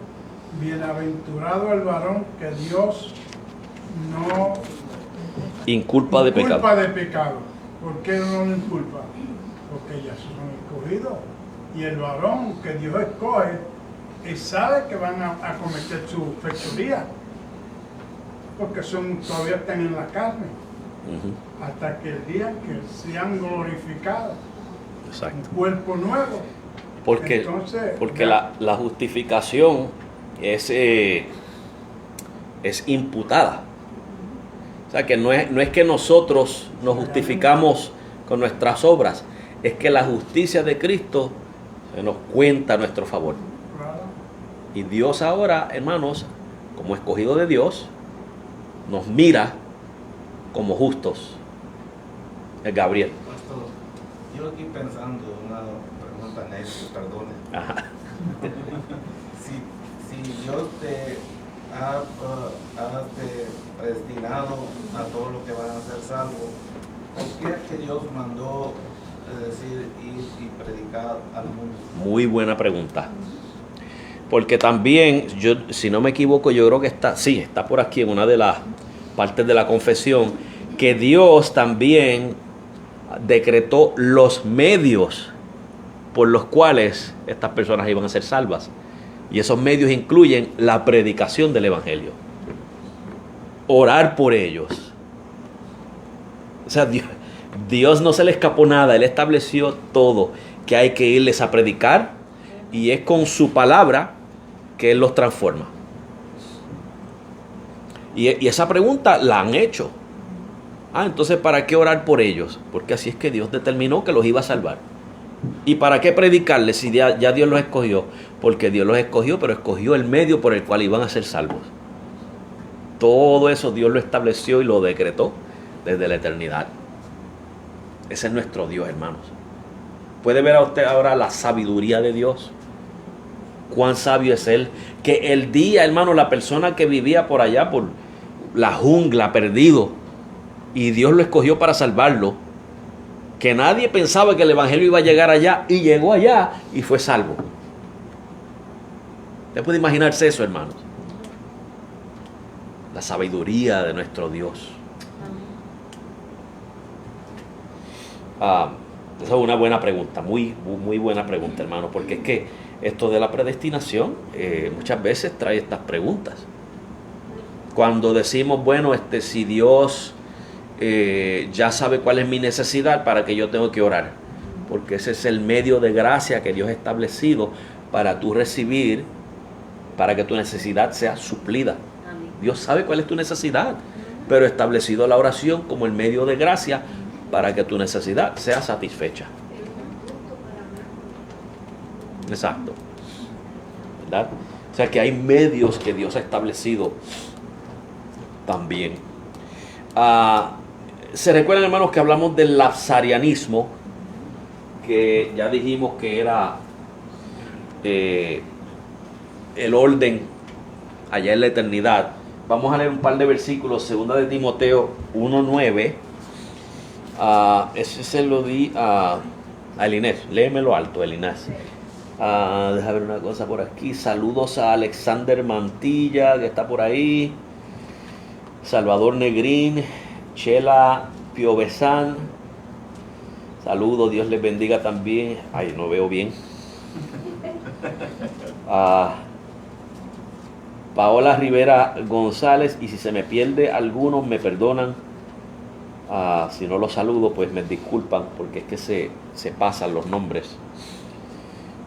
bienaventurado el varón que Dios no Inculpa de pecado. inculpa de pecado. ¿Por qué no lo inculpa? Porque ya son escogidos. Y el varón que Dios escoge, él sabe que van a cometer su fechoría, porque todavía están en la carne, hasta que el día que sean glorificados, Exacto. un cuerpo nuevo. Porque, Entonces, porque la justificación es imputada. O sea que no es que nosotros nos justificamos con nuestras obras, es que la justicia de Cristo se nos cuenta a nuestro favor. claro, Y Dios ahora, hermanos, como escogido de Dios, nos mira como justos. Es Gabriel. Pastor, yo aquí pensando una pregunta necia, perdone. Ajá. Si Dios te ha predestinado a todo lo que van a ser salvos, ¿por qué es que Dios mandó decir ir y predicar al mundo? Muy buena pregunta. Porque también, yo, si no me equivoco, yo creo que está por aquí en una de las partes de la confesión, que Dios también decretó los medios por los cuales estas personas iban a ser salvas. Y esos medios incluyen la predicación del Evangelio, orar por ellos. O sea, Dios no se le escapó nada, Él estableció todo, que hay que irles a predicar, y es con su palabra que Él los transforma. Y esa pregunta la han hecho. Entonces, ¿para qué orar por ellos? Porque así es que Dios determinó que los iba a salvar. ¿Y para qué predicarles si ya Dios los escogió? Porque Dios los escogió, pero escogió el medio por el cual iban a ser salvos. Todo eso Dios lo estableció y lo decretó desde la eternidad. Ese es nuestro Dios, hermanos. ¿Puede ver a usted ahora la sabiduría de Dios? Cuán sabio es Él. Que el día, hermano, la persona que vivía por allá, por la jungla, perdido, y Dios lo escogió para salvarlo, que nadie pensaba que el Evangelio iba a llegar allá, y llegó allá y fue salvo. ¿Usted puede imaginarse eso, hermanos? La sabiduría de nuestro Dios. Esa es una buena pregunta, muy buena pregunta, hermano, porque es que esto de la predestinación muchas veces trae estas preguntas. Cuando decimos, bueno, si Dios ya sabe cuál es mi necesidad, ¿para qué yo tengo que orar? Porque ese es el medio de gracia que Dios ha establecido para tú recibir, para que tu necesidad sea suplida. Dios sabe cuál es tu necesidad, pero ha establecido la oración como el medio de gracia para que tu necesidad sea satisfecha. Exacto. ¿Verdad? O sea que hay medios que Dios ha establecido también. Se recuerdan, hermanos, que hablamos del lapsarianismo, que ya dijimos que era el orden allá en la eternidad. Vamos a leer un par de versículos, 2 de Timoteo 1:9. Ese se lo di a Elinés. Léemelo alto, Elinés. Deja ver una cosa por aquí. Saludos a Alexander Mantilla, que está por ahí. Salvador Negrín. Chela Piovesan. Saludos, Dios les bendiga también. Ay, no veo bien. Paola Rivera González, y si se me pierde alguno, me perdonan. Si no los saludo, pues me disculpan, porque es que se pasan los nombres.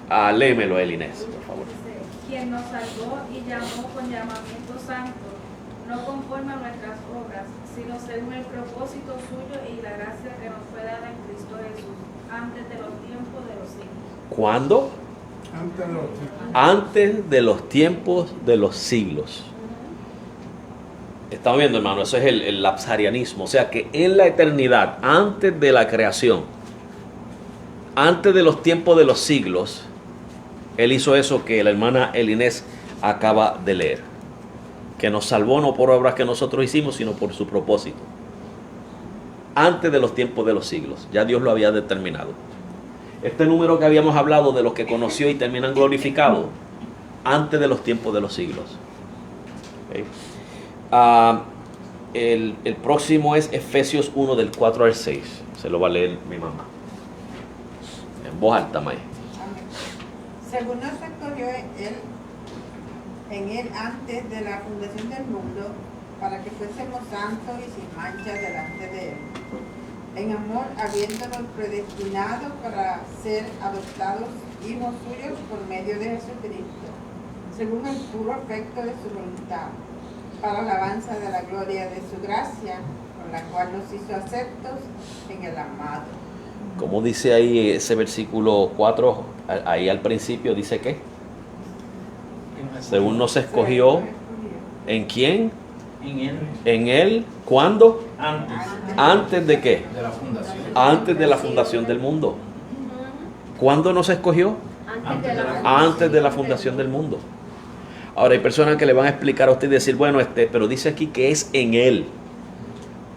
Léemelo, Elinés, por favor. Quien nos salvó y llamó con llamamiento santo, no conforme a nuestras obras, sino según el propósito suyo y la gracia que nos fue dada en Cristo Jesús, antes de los tiempos de los siglos. ¿Cuándo? Antes de los tiempos de los siglos. Estamos viendo, hermano, eso es el lapsarianismo. O sea que en la eternidad, antes de la creación, antes de los tiempos de los siglos, Él hizo eso que la hermana Elinés acaba de leer, que nos salvó no por obras que nosotros hicimos, sino por su propósito. Antes de los tiempos de los siglos, ya Dios lo había determinado. Este número que habíamos hablado de los que conoció y terminan glorificados, antes de los tiempos de los siglos. ¿Okay? El próximo es Efesios 1 del 4 al 6. Se lo va a leer mi mamá. En voz alta, May. Amén. Según nos escogió en él antes de la fundación del mundo, para que fuésemos santos y sin mancha delante de él. En amor, habiéndonos predestinado para ser adoptados hijos suyos por medio de Jesucristo, según el puro afecto de su voluntad, para alabanza de la gloria de su gracia, con la cual nos hizo aceptos en el amado. Como dice ahí ese versículo 4, ahí al principio dice que según nos escogió, ¿en quién? En él, ¿cuándo? ¿Antes de qué? De la fundación. Antes de la fundación del mundo. ¿Cuándo nos escogió? Antes de la fundación del mundo. Ahora hay personas que le van a explicar a usted y decir, bueno, pero dice aquí que es en él.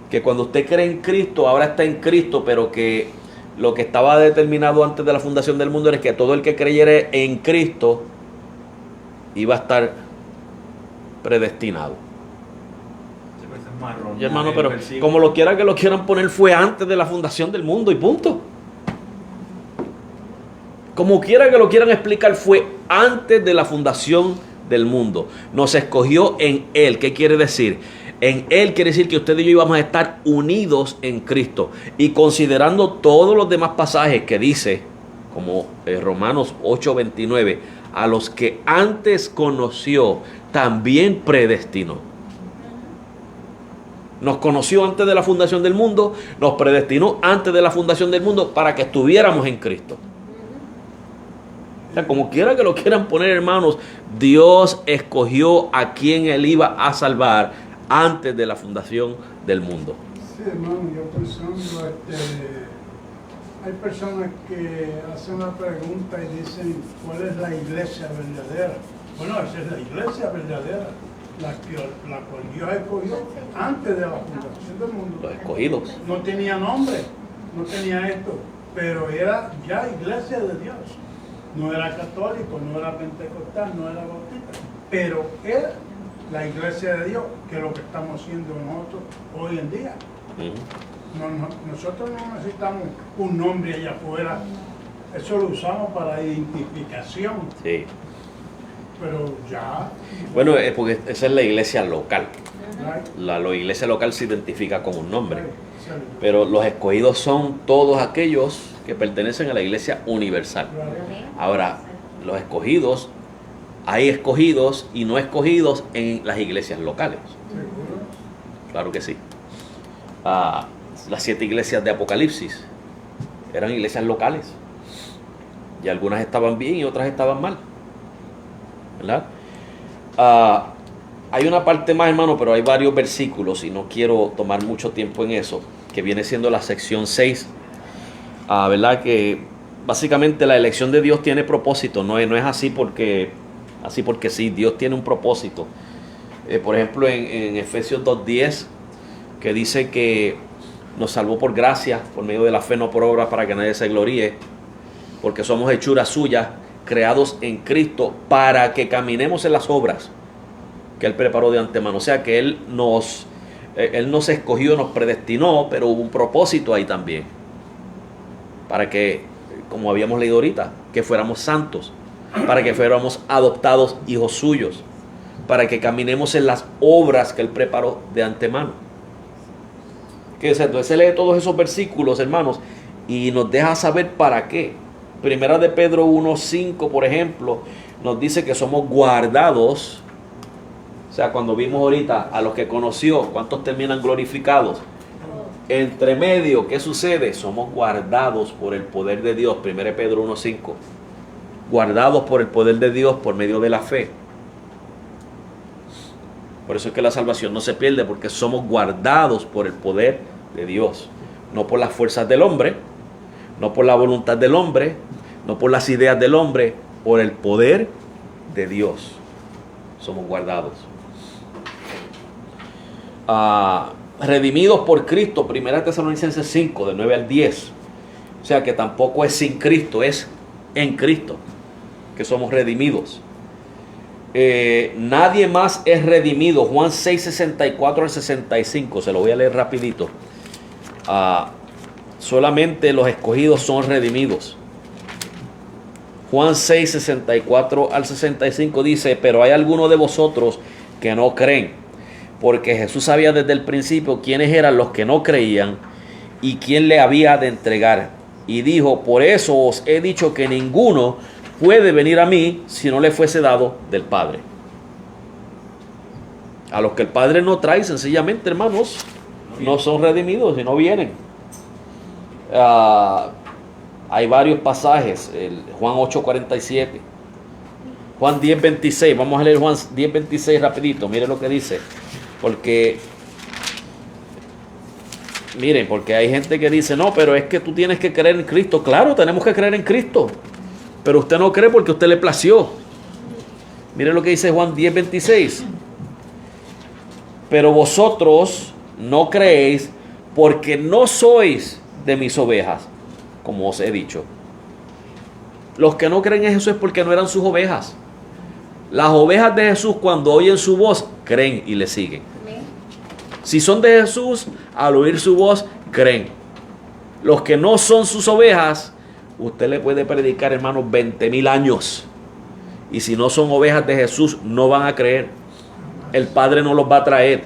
Que cuando usted cree en Cristo, ahora está en Cristo, pero que lo que estaba determinado antes de la fundación del mundo es que todo el que creyera en Cristo iba a estar predestinado. Y hermano, pero como lo quiera que lo quieran poner, fue antes de la fundación del mundo y punto. Como quiera que lo quieran explicar, fue antes de la fundación del mundo. Nos escogió en él. ¿Qué quiere decir? En él quiere decir que usted y yo íbamos a estar unidos en Cristo. Y considerando todos los demás pasajes que dice, como Romanos 8:29, a los que antes conoció, también predestinó. Nos conoció antes de la fundación del mundo, nos predestinó antes de la fundación del mundo para que estuviéramos en Cristo. O sea, como quiera que lo quieran poner, hermanos, Dios escogió a quien Él iba a salvar antes de la fundación del mundo. Sí, hermano, yo pensando, hay personas que hacen la pregunta y dicen, ¿cuál es la iglesia verdadera? Bueno, esa es la iglesia verdadera, la cual Dios escogió antes de la fundación del mundo. Los escogidos. No tenía nombre, no tenía esto, pero era ya iglesia de Dios. No era católico, no era pentecostal, no era bautista, pero era la iglesia de Dios, que es lo que estamos haciendo nosotros hoy en día. Nosotros no necesitamos un nombre allá afuera, eso lo usamos para identificación. Sí. Pero ya. Bueno, es porque esa es la iglesia local. La iglesia local se identifica con un nombre. Pero los escogidos son todos aquellos que pertenecen a la iglesia universal. Ahora, los escogidos, hay escogidos y no escogidos en las iglesias locales. Claro que sí. Las 7 iglesias de Apocalipsis eran iglesias locales. Y algunas estaban bien y otras estaban mal. ¿Verdad? Hay una parte más, hermano, pero hay varios versículos y no quiero tomar mucho tiempo en eso, que viene siendo la sección 6. ¿Verdad? Que básicamente la elección de Dios tiene propósito, no es así porque sí, Dios tiene un propósito. Por ejemplo, en Efesios 2:10, que dice que nos salvó por gracia, por medio de la fe, no por obras, para que nadie se gloríe, porque somos hechuras suyas, creados en Cristo, para que caminemos en las obras que Él preparó de antemano. O sea que Él nos escogió, nos predestinó, pero hubo un propósito ahí también, para que, como habíamos leído ahorita, que fuéramos santos, para que fuéramos adoptados hijos suyos, para que caminemos en las obras que Él preparó de antemano. Que entonces lee todos esos versículos, hermanos, y nos deja saber para qué. Primera de Pedro 1:5, por ejemplo, nos dice que somos guardados. O sea, cuando vimos ahorita a los que conoció, ¿cuántos terminan glorificados? Entre medio, ¿qué sucede? Somos guardados por el poder de Dios. 1 Pedro 1:5. Guardados por el poder de Dios por medio de la fe. Por eso es que la salvación no se pierde, porque somos guardados por el poder de Dios. No por las fuerzas del hombre, no por la voluntad del hombre, no por las ideas del hombre, por el poder de Dios. Somos guardados. Redimidos por Cristo, 1 Tesalonicenses 5, del 9 al 10. O sea que tampoco es sin Cristo, es en Cristo que somos redimidos. Nadie más es redimido. Juan 6, 64 al 65. Se lo voy a leer rapidito. Solamente los escogidos son redimidos. Juan 6, 64 al 65 dice, pero hay algunos de vosotros que no creen, porque Jesús sabía desde el principio quiénes eran los que no creían y quién le había de entregar. Y dijo, por eso os he dicho que ninguno puede venir a mí si no le fuese dado del Padre. A los que el Padre no trae, sencillamente, hermanos, no son redimidos y no vienen. Hay varios pasajes, Juan 8:47, Juan 10:26, vamos a leer Juan 10:26 rapidito, miren lo que dice, porque hay gente que dice, no, pero es que tú tienes que creer en Cristo. Claro, tenemos que creer en Cristo, pero usted no cree porque a usted le plació. Miren lo que dice Juan 10:26, pero vosotros no creéis porque no sois de mis ovejas, como os he dicho. Los que no creen en Jesús es porque no eran sus ovejas. Las ovejas de Jesús, cuando oyen su voz, creen y le siguen. Si son de Jesús, al oír su voz, creen. Los que no son sus ovejas, usted le puede predicar, hermanos, 20,000 años. Y si no son ovejas de Jesús, no van a creer. El Padre no los va a traer.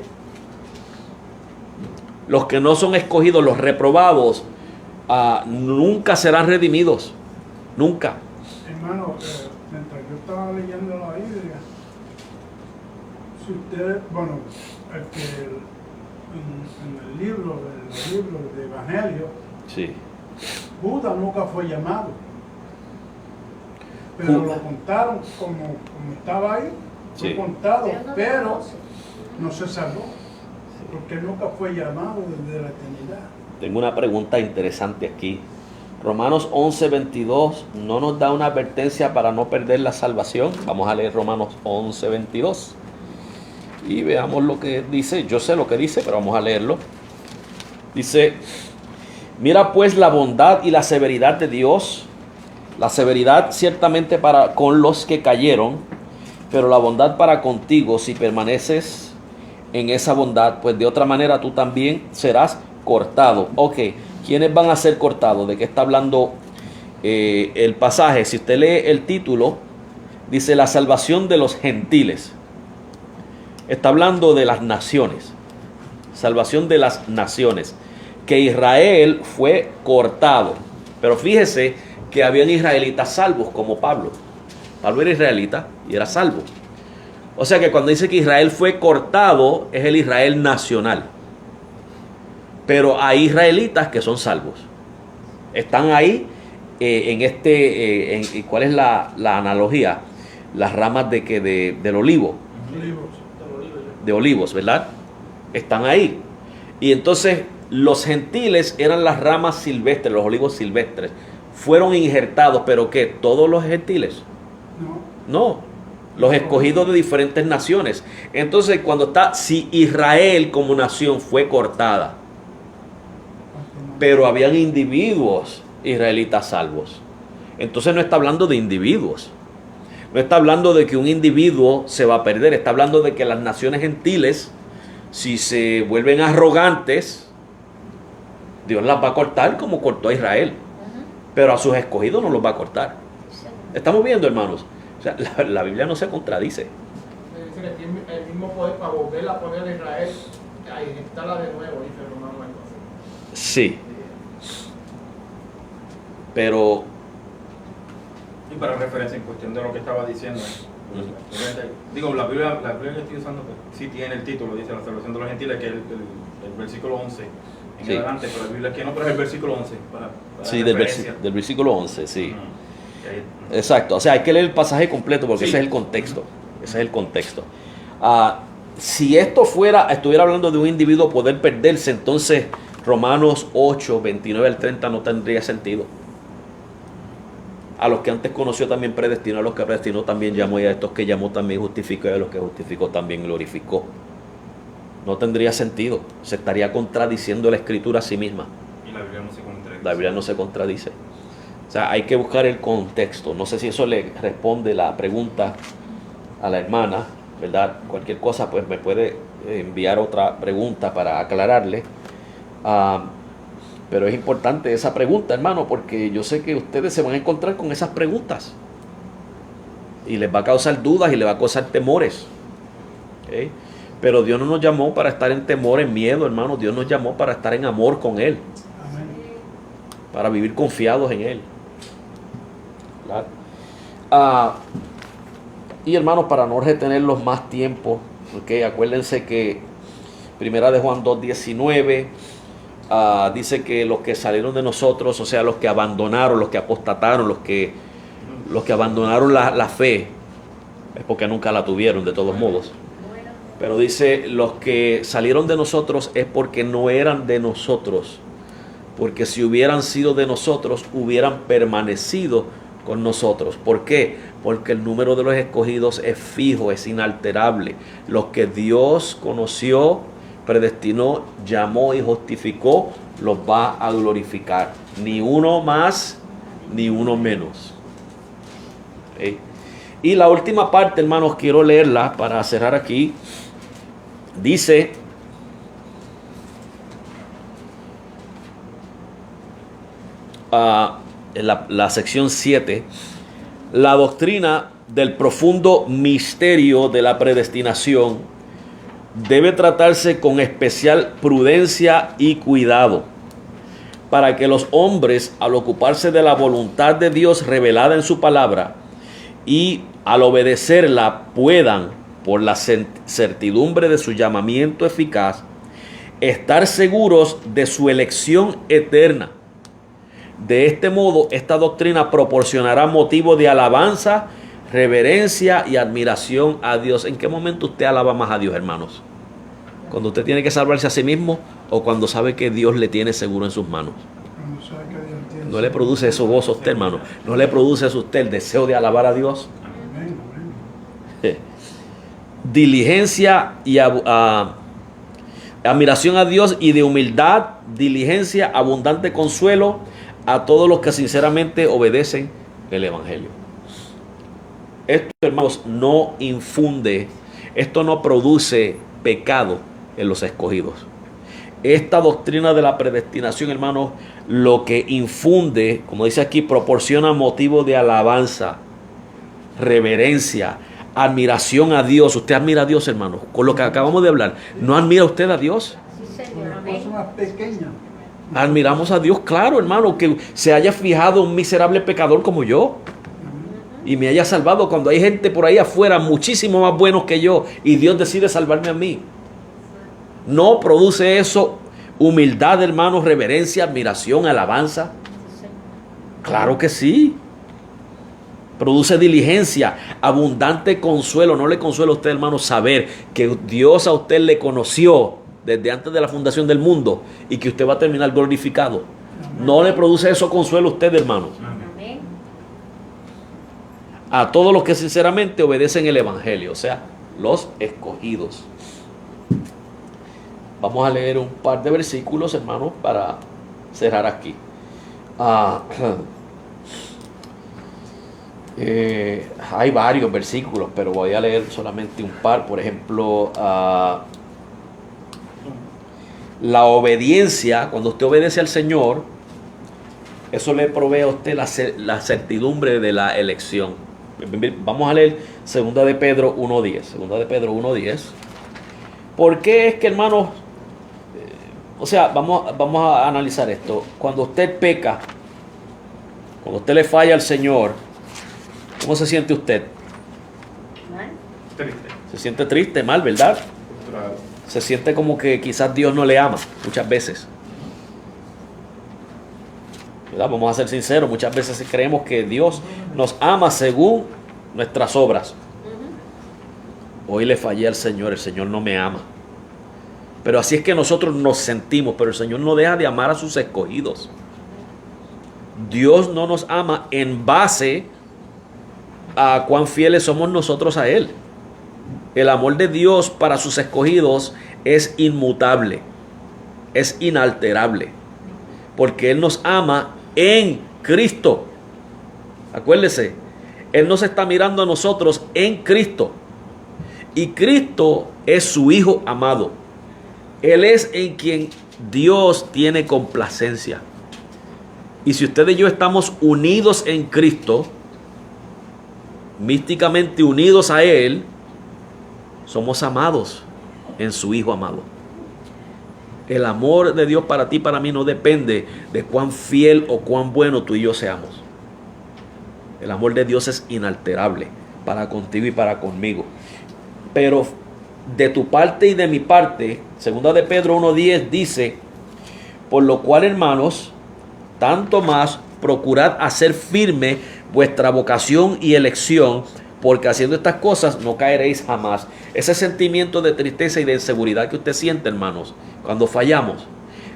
Los que no son escogidos, los reprobados, nunca serán redimidos. Nunca. Hermano, mientras yo estaba leyendo la Biblia, si usted, bueno, en el libro de Evangelio, Sí. Judas nunca fue llamado. Pero lo contaron como estaba ahí, fue Sí. contado, pero no se salvó, porque nunca fue llamado desde la eternidad. Tengo una pregunta interesante aquí. Romanos 11:22 no nos da una advertencia para no perder la salvación. Vamos a leer Romanos 11:22 y veamos lo que dice. Yo sé lo que dice, pero vamos a leerlo. Dice, mira pues la bondad y la severidad de Dios. La severidad ciertamente para con los que cayeron, pero la bondad para contigo si permaneces en esa bondad, pues de otra manera tú también serás cortado. Ok, ¿quiénes van a ser cortados? ¿De qué está hablando el pasaje? Si usted lee el título, dice la salvación de los gentiles. Está hablando de las naciones. Salvación de las naciones. Que Israel fue cortado. Pero fíjese que habían israelitas salvos como Pablo. Pablo era israelita y era salvo. O sea que cuando dice que Israel fue cortado, es el Israel nacional. Pero hay israelitas que son salvos. Están ahí ¿cuál es la analogía? Las ramas del olivo. De olivos, ¿verdad? Están ahí. Y entonces los gentiles eran las ramas silvestres, los olivos silvestres. Fueron injertados, ¿pero qué? ¿Todos los gentiles? No. Los escogidos de diferentes naciones. Entonces si Israel como nación fue cortada, pero habían individuos israelitas salvos. Entonces no está hablando de individuos. No está hablando de que un individuo se va a perder. Está hablando de que las naciones gentiles, si se vuelven arrogantes, Dios las va a cortar como cortó a Israel. Pero a sus escogidos no los va a cortar. Estamos viendo, hermanos. O sea, la Biblia no se contradice. Es decir, tiene el mismo poder para volver a poner a Israel, a injertarla de nuevo, dice Romano. Sí. Pero Y para referencia en cuestión de lo que estaba diciendo, digo, la Biblia que estoy usando pues, sí tiene el título, dice la salvación de los gentiles, que es el versículo 11 en sí. adelante, pero la Biblia que no, pero es el versículo 11. Para sí, del versículo 11, sí. Ahí. Exacto, o sea, hay que leer el pasaje completo porque ese es el contexto. Ese es el contexto. Si esto estuviera hablando de un individuo poder perderse, entonces Romanos 8, 29 al 30 no tendría sentido. A los que antes conoció también predestinó, a los que predestinó también llamó, y a estos que llamó también justificó, y a los que justificó también glorificó. No tendría sentido. Se estaría contradiciendo la Escritura a sí misma. Y la Biblia no se contradice. La Biblia no se contradice. O sea, hay que buscar el contexto. No sé si eso le responde la pregunta a la hermana, ¿verdad? Cualquier cosa, pues me puede enviar otra pregunta para aclararle. Pero es importante esa pregunta, hermano, porque yo sé que ustedes se van a encontrar con esas preguntas. Y les va a causar dudas y les va a causar temores. ¿Ok? Pero Dios no nos llamó para estar en temor, en miedo, hermanos. Dios nos llamó para estar en amor con Él. Amén. Para vivir confiados en Él. ¿Verdad? Y hermanos, para no retenerlos más tiempo, ¿okay? Acuérdense que Primera de Juan 2:19 dice que los que salieron de nosotros, o sea, los que abandonaron, los que apostataron, los que abandonaron la fe, es porque nunca la tuvieron de todos modos. Pero dice, los que salieron de nosotros es porque no eran de nosotros. Porque si hubieran sido de nosotros, hubieran permanecido con nosotros. ¿Por qué? Porque el número de los escogidos es fijo, es inalterable. Los que Dios conoció, predestinó, llamó y justificó, los va a glorificar. Ni uno más, ni uno menos. ¿Okay? Y la última parte, hermanos, quiero leerla para cerrar aquí. Dice, en la sección 7, la doctrina del profundo misterio de la predestinación debe tratarse con especial prudencia y cuidado, para que los hombres, al ocuparse de la voluntad de Dios revelada en su palabra y al obedecerla, puedan, por la certidumbre de su llamamiento eficaz, estar seguros de su elección eterna. De este modo, esta doctrina proporcionará motivo de alabanza, reverencia y admiración a Dios. ¿En qué momento usted alaba más a Dios, hermanos? ¿Cuando usted tiene que salvarse a sí mismo o cuando sabe que Dios le tiene seguro en sus manos? ¿No le produce eso gozo a usted, hermano? ¿No le produce eso a usted el deseo de alabar a Dios? Diligencia y admiración a Dios, y de humildad, diligencia, abundante consuelo a todos los que sinceramente obedecen el Evangelio. Esto, hermanos, no infunde, esto no produce pecado en los escogidos. Esta doctrina de la predestinación, hermanos, lo que infunde, como dice aquí, proporciona motivo de alabanza, reverencia, admiración a Dios. Usted admira a Dios, hermano, con lo que acabamos de hablar. ¿No admira usted a Dios? Sí, Señor. Personas pequeñas. Admiramos a Dios, claro, hermano, que se haya fijado un miserable pecador como yo y me haya salvado, cuando hay gente por ahí afuera muchísimo más buenos que yo y Dios decide salvarme a mí. ¿No produce eso humildad, hermano, reverencia, admiración, alabanza? Claro que sí. Produce diligencia, abundante consuelo. ¿No le consuela a usted, hermano, saber que Dios a usted le conoció desde antes de la fundación del mundo y que usted va a terminar glorificado? ¿No le produce eso consuelo a usted, hermano? Amén. A todos los que sinceramente obedecen el Evangelio, o sea, los escogidos. Vamos a leer un par de versículos, hermanos, para cerrar aquí. Hay varios versículos, pero voy a leer solamente un par. Por ejemplo, la obediencia, cuando usted obedece al Señor, eso le provee a usted la certidumbre de la elección. Vamos a leer 2 de Pedro 1:10. 2 de Pedro 1:10. ¿Por qué es que, hermanos? O sea, vamos a analizar esto. Cuando usted peca, cuando usted le falla al Señor, ¿cómo se siente usted? Mal. Triste. Se siente triste, mal, ¿verdad? Claro. Se siente como que quizás Dios no le ama, muchas veces. ¿Verdad? Vamos a ser sinceros, muchas veces creemos que Dios nos ama según nuestras obras. Hoy le fallé al Señor, el Señor no me ama. Pero así es que nosotros nos sentimos, pero el Señor no deja de amar a sus escogidos. Dios no nos ama en base a cuán fieles somos nosotros a Él. El amor de Dios para sus escogidos es inmutable, es inalterable, porque Él nos ama en Cristo. Acuérdese, Él nos está mirando a nosotros en Cristo, y Cristo es su Hijo amado. Él es en quien Dios tiene complacencia. Y si usted y yo estamos unidos en Cristo, místicamente unidos a Él, somos amados en su Hijo amado. El amor de Dios para ti y para mí no depende de cuán fiel o cuán bueno tú y yo seamos. El amor de Dios es inalterable para contigo y para conmigo. Pero de tu parte y de mi parte, 2 de Pedro 1:10 dice: por lo cual, hermanos, tanto más procurad hacer firme vuestra vocación y elección, porque haciendo estas cosas no caeréis jamás. Ese sentimiento de tristeza y de inseguridad que usted siente, hermanos, cuando fallamos,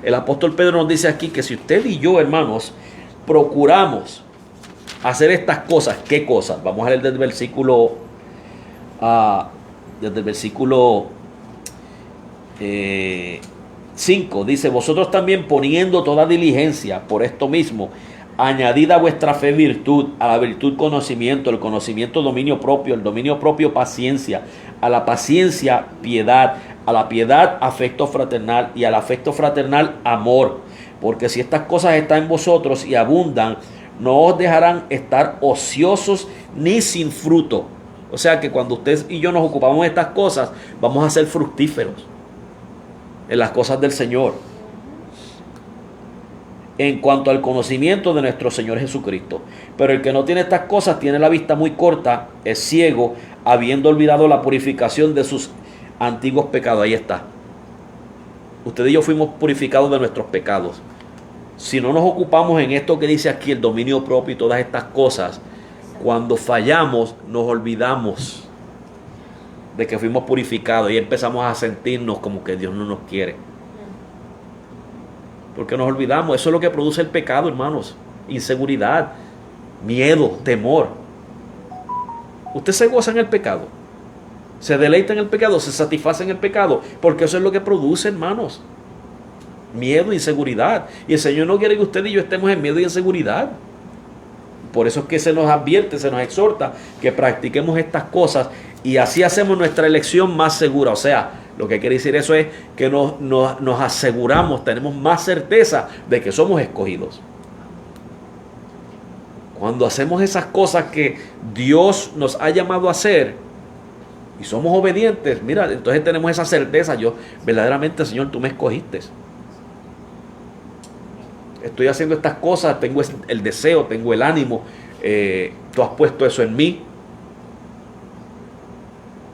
el apóstol Pedro nos dice aquí que si usted y yo, hermanos, procuramos hacer estas cosas, ¿qué cosas? Vamos a leer desde el versículo 5, dice: vosotros también, poniendo toda diligencia por esto mismo, añadid a vuestra fe virtud, a la virtud conocimiento, el conocimiento dominio propio, el dominio propio paciencia, a la paciencia piedad, a la piedad afecto fraternal, y al afecto fraternal amor. Porque si estas cosas están en vosotros y abundan, no os dejarán estar ociosos ni sin fruto. O sea que cuando usted y yo nos ocupamos de estas cosas, vamos a ser fructíferos en las cosas del Señor. En cuanto al conocimiento de nuestro Señor Jesucristo. Pero el que no tiene estas cosas tiene la vista muy corta, es ciego, habiendo olvidado la purificación de sus antiguos pecados. Ahí está. Usted y yo fuimos purificados de nuestros pecados. Si no nos ocupamos en esto que dice aquí, el dominio propio y todas estas cosas, cuando fallamos nos olvidamos de que fuimos purificados y empezamos a sentirnos como que Dios no nos quiere. Porque nos olvidamos. Eso es lo que produce el pecado, hermanos. Inseguridad, miedo, temor. Usted se goza en el pecado, se deleita en el pecado, se satisface en el pecado, porque eso es lo que produce, hermanos. Miedo, inseguridad. Y el Señor no quiere que usted y yo estemos en miedo y inseguridad. Por eso es que se nos advierte, se nos exhorta que practiquemos estas cosas, y así hacemos nuestra elección más segura. O sea, lo que quiere decir eso es que nos aseguramos, tenemos más certeza de que somos escogidos. Cuando hacemos esas cosas que Dios nos ha llamado a hacer y somos obedientes, mira, entonces tenemos esa certeza. Yo, verdaderamente, Señor, tú me escogiste. Estoy haciendo estas cosas, tengo el deseo, tengo el ánimo, tú has puesto eso en mí.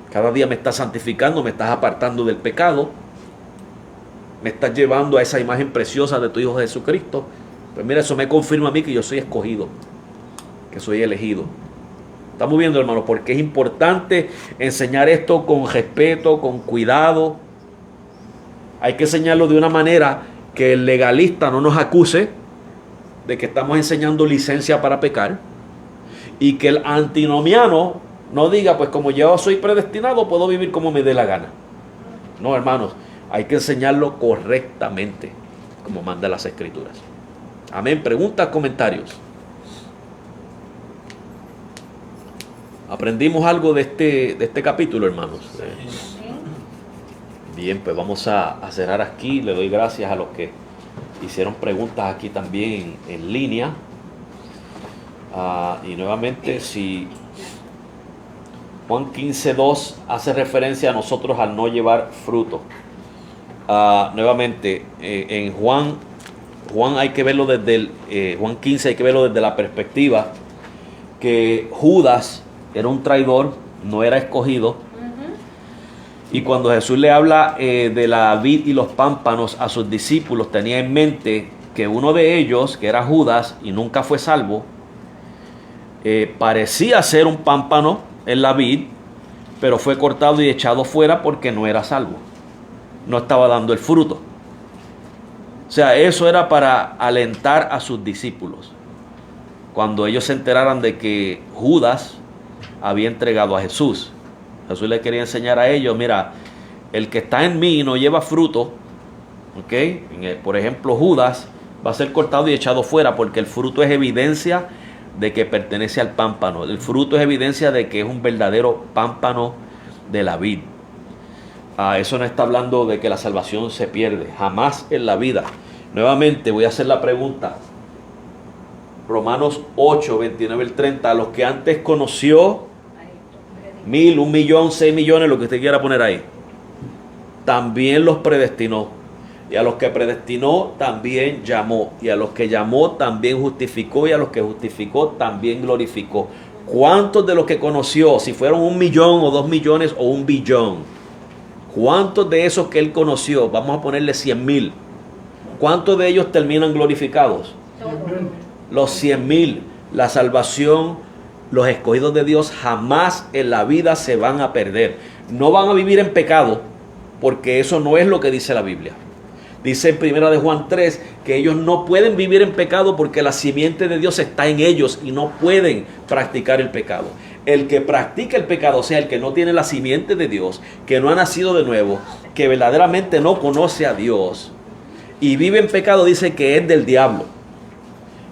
Cada día me estás santificando, me estás apartando del pecado, me estás llevando a esa imagen preciosa de tu Hijo Jesucristo. Pues mira, eso me confirma a mí que yo soy escogido, que soy elegido. Estamos viendo, hermanos, porque es importante enseñar esto con respeto, con cuidado. Hay que enseñarlo de una manera que el legalista no nos acuse de que estamos enseñando licencia para pecar, y que el antinomiano no diga, pues como yo soy predestinado, puedo vivir como me dé la gana. No, hermanos, hay que enseñarlo correctamente, como manda las Escrituras. Amén. Preguntas, comentarios. ¿Aprendimos algo de este capítulo, hermanos? Bien, pues vamos a cerrar aquí. Le doy gracias a los que hicieron preguntas aquí también en línea. Y nuevamente, si Juan 15:2 hace referencia a nosotros al no llevar fruto. Nuevamente, en Juan hay que verlo desde Juan 15 hay que verlo desde la perspectiva que Judas era un traidor, no era escogido. Y cuando Jesús le habla de la vid y los pámpanos a sus discípulos, tenía en mente que uno de ellos, que era Judas y nunca fue salvo, parecía ser un pámpano en la vid, pero fue cortado y echado fuera porque no era salvo, no estaba dando el fruto. O sea, eso era para alentar a sus discípulos cuando ellos se enteraran de que Judas había entregado a Jesús. Jesús le quería enseñar a ellos, mira, el que está en mí y no lleva fruto, ¿ok? Por ejemplo, Judas va a ser cortado y echado fuera, porque el fruto es evidencia de que pertenece al pámpano. El fruto es evidencia de que es un verdadero pámpano de la vid. Eso no está hablando de que la salvación se pierde, jamás en la vida. Nuevamente voy a hacer la pregunta. Romanos 8, 29 al 30, a los que antes conoció, 1000, 1 millón, 6 millones, lo que usted quiera poner ahí. También los predestinó. Y a los que predestinó también llamó. Y a los que llamó también justificó. Y a los que justificó también glorificó. ¿Cuántos de los que conoció, si fueron 1 millón o 2 millones o 1 billón? ¿Cuántos de esos que él conoció? Vamos a ponerle 100,000. ¿Cuántos de ellos terminan glorificados? Los 100,000. La salvación, los escogidos de Dios jamás en la vida se van a perder. No van a vivir en pecado, porque eso no es lo que dice la Biblia. Dice en 1 de Juan 3 que ellos no pueden vivir en pecado porque la simiente de Dios está en ellos y no pueden practicar el pecado. El que practica el pecado, o sea, el que no tiene la simiente de Dios, que no ha nacido de nuevo, que verdaderamente no conoce a Dios y vive en pecado, dice que es del diablo.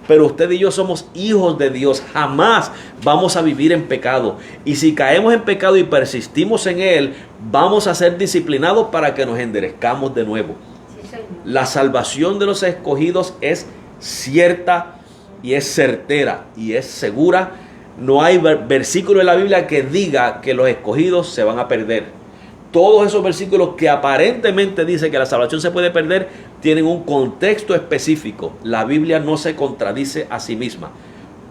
Pero usted y yo somos hijos de Dios, jamás vamos a vivir en pecado. Y si caemos en pecado y persistimos en él, vamos a ser disciplinados para que nos enderezcamos de nuevo. La salvación de los escogidos es cierta y es certera y es segura. No hay versículo en la Biblia que diga que los escogidos se van a perder. Todos esos versículos que aparentemente dicen que la salvación se puede perder tienen un contexto específico. La Biblia no se contradice a sí misma.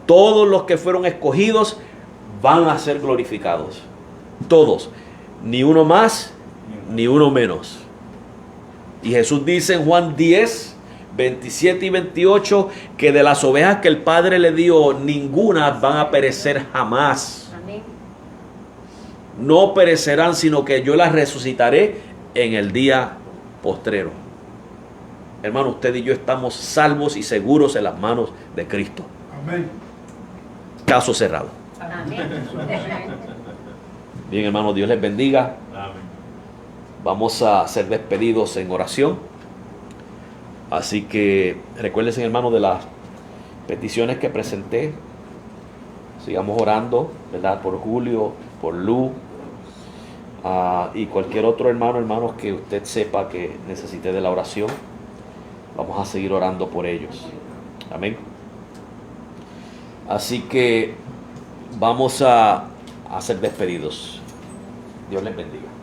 Todos los que fueron escogidos van a ser glorificados. Todos. Ni uno más, ni uno menos. Y Jesús dice en Juan 10, 27 y 28 que de las ovejas que el Padre le dio, ninguna van a perecer jamás. Amén. No perecerán, sino que yo las resucitaré en el día postrero. Hermano, usted y yo estamos salvos y seguros en las manos de Cristo. Amén. Caso cerrado. Amén. Bien, hermano, Dios les bendiga. Amén. Vamos a ser despedidos en oración. Así que recuérdense, hermano, de las peticiones que presenté. Sigamos orando, ¿verdad? Por Julio, por Lu, y cualquier otro hermanos que usted sepa que necesite de la oración. Vamos a seguir orando por ellos. Amén. Así que vamos a ser despedidos. Dios les bendiga.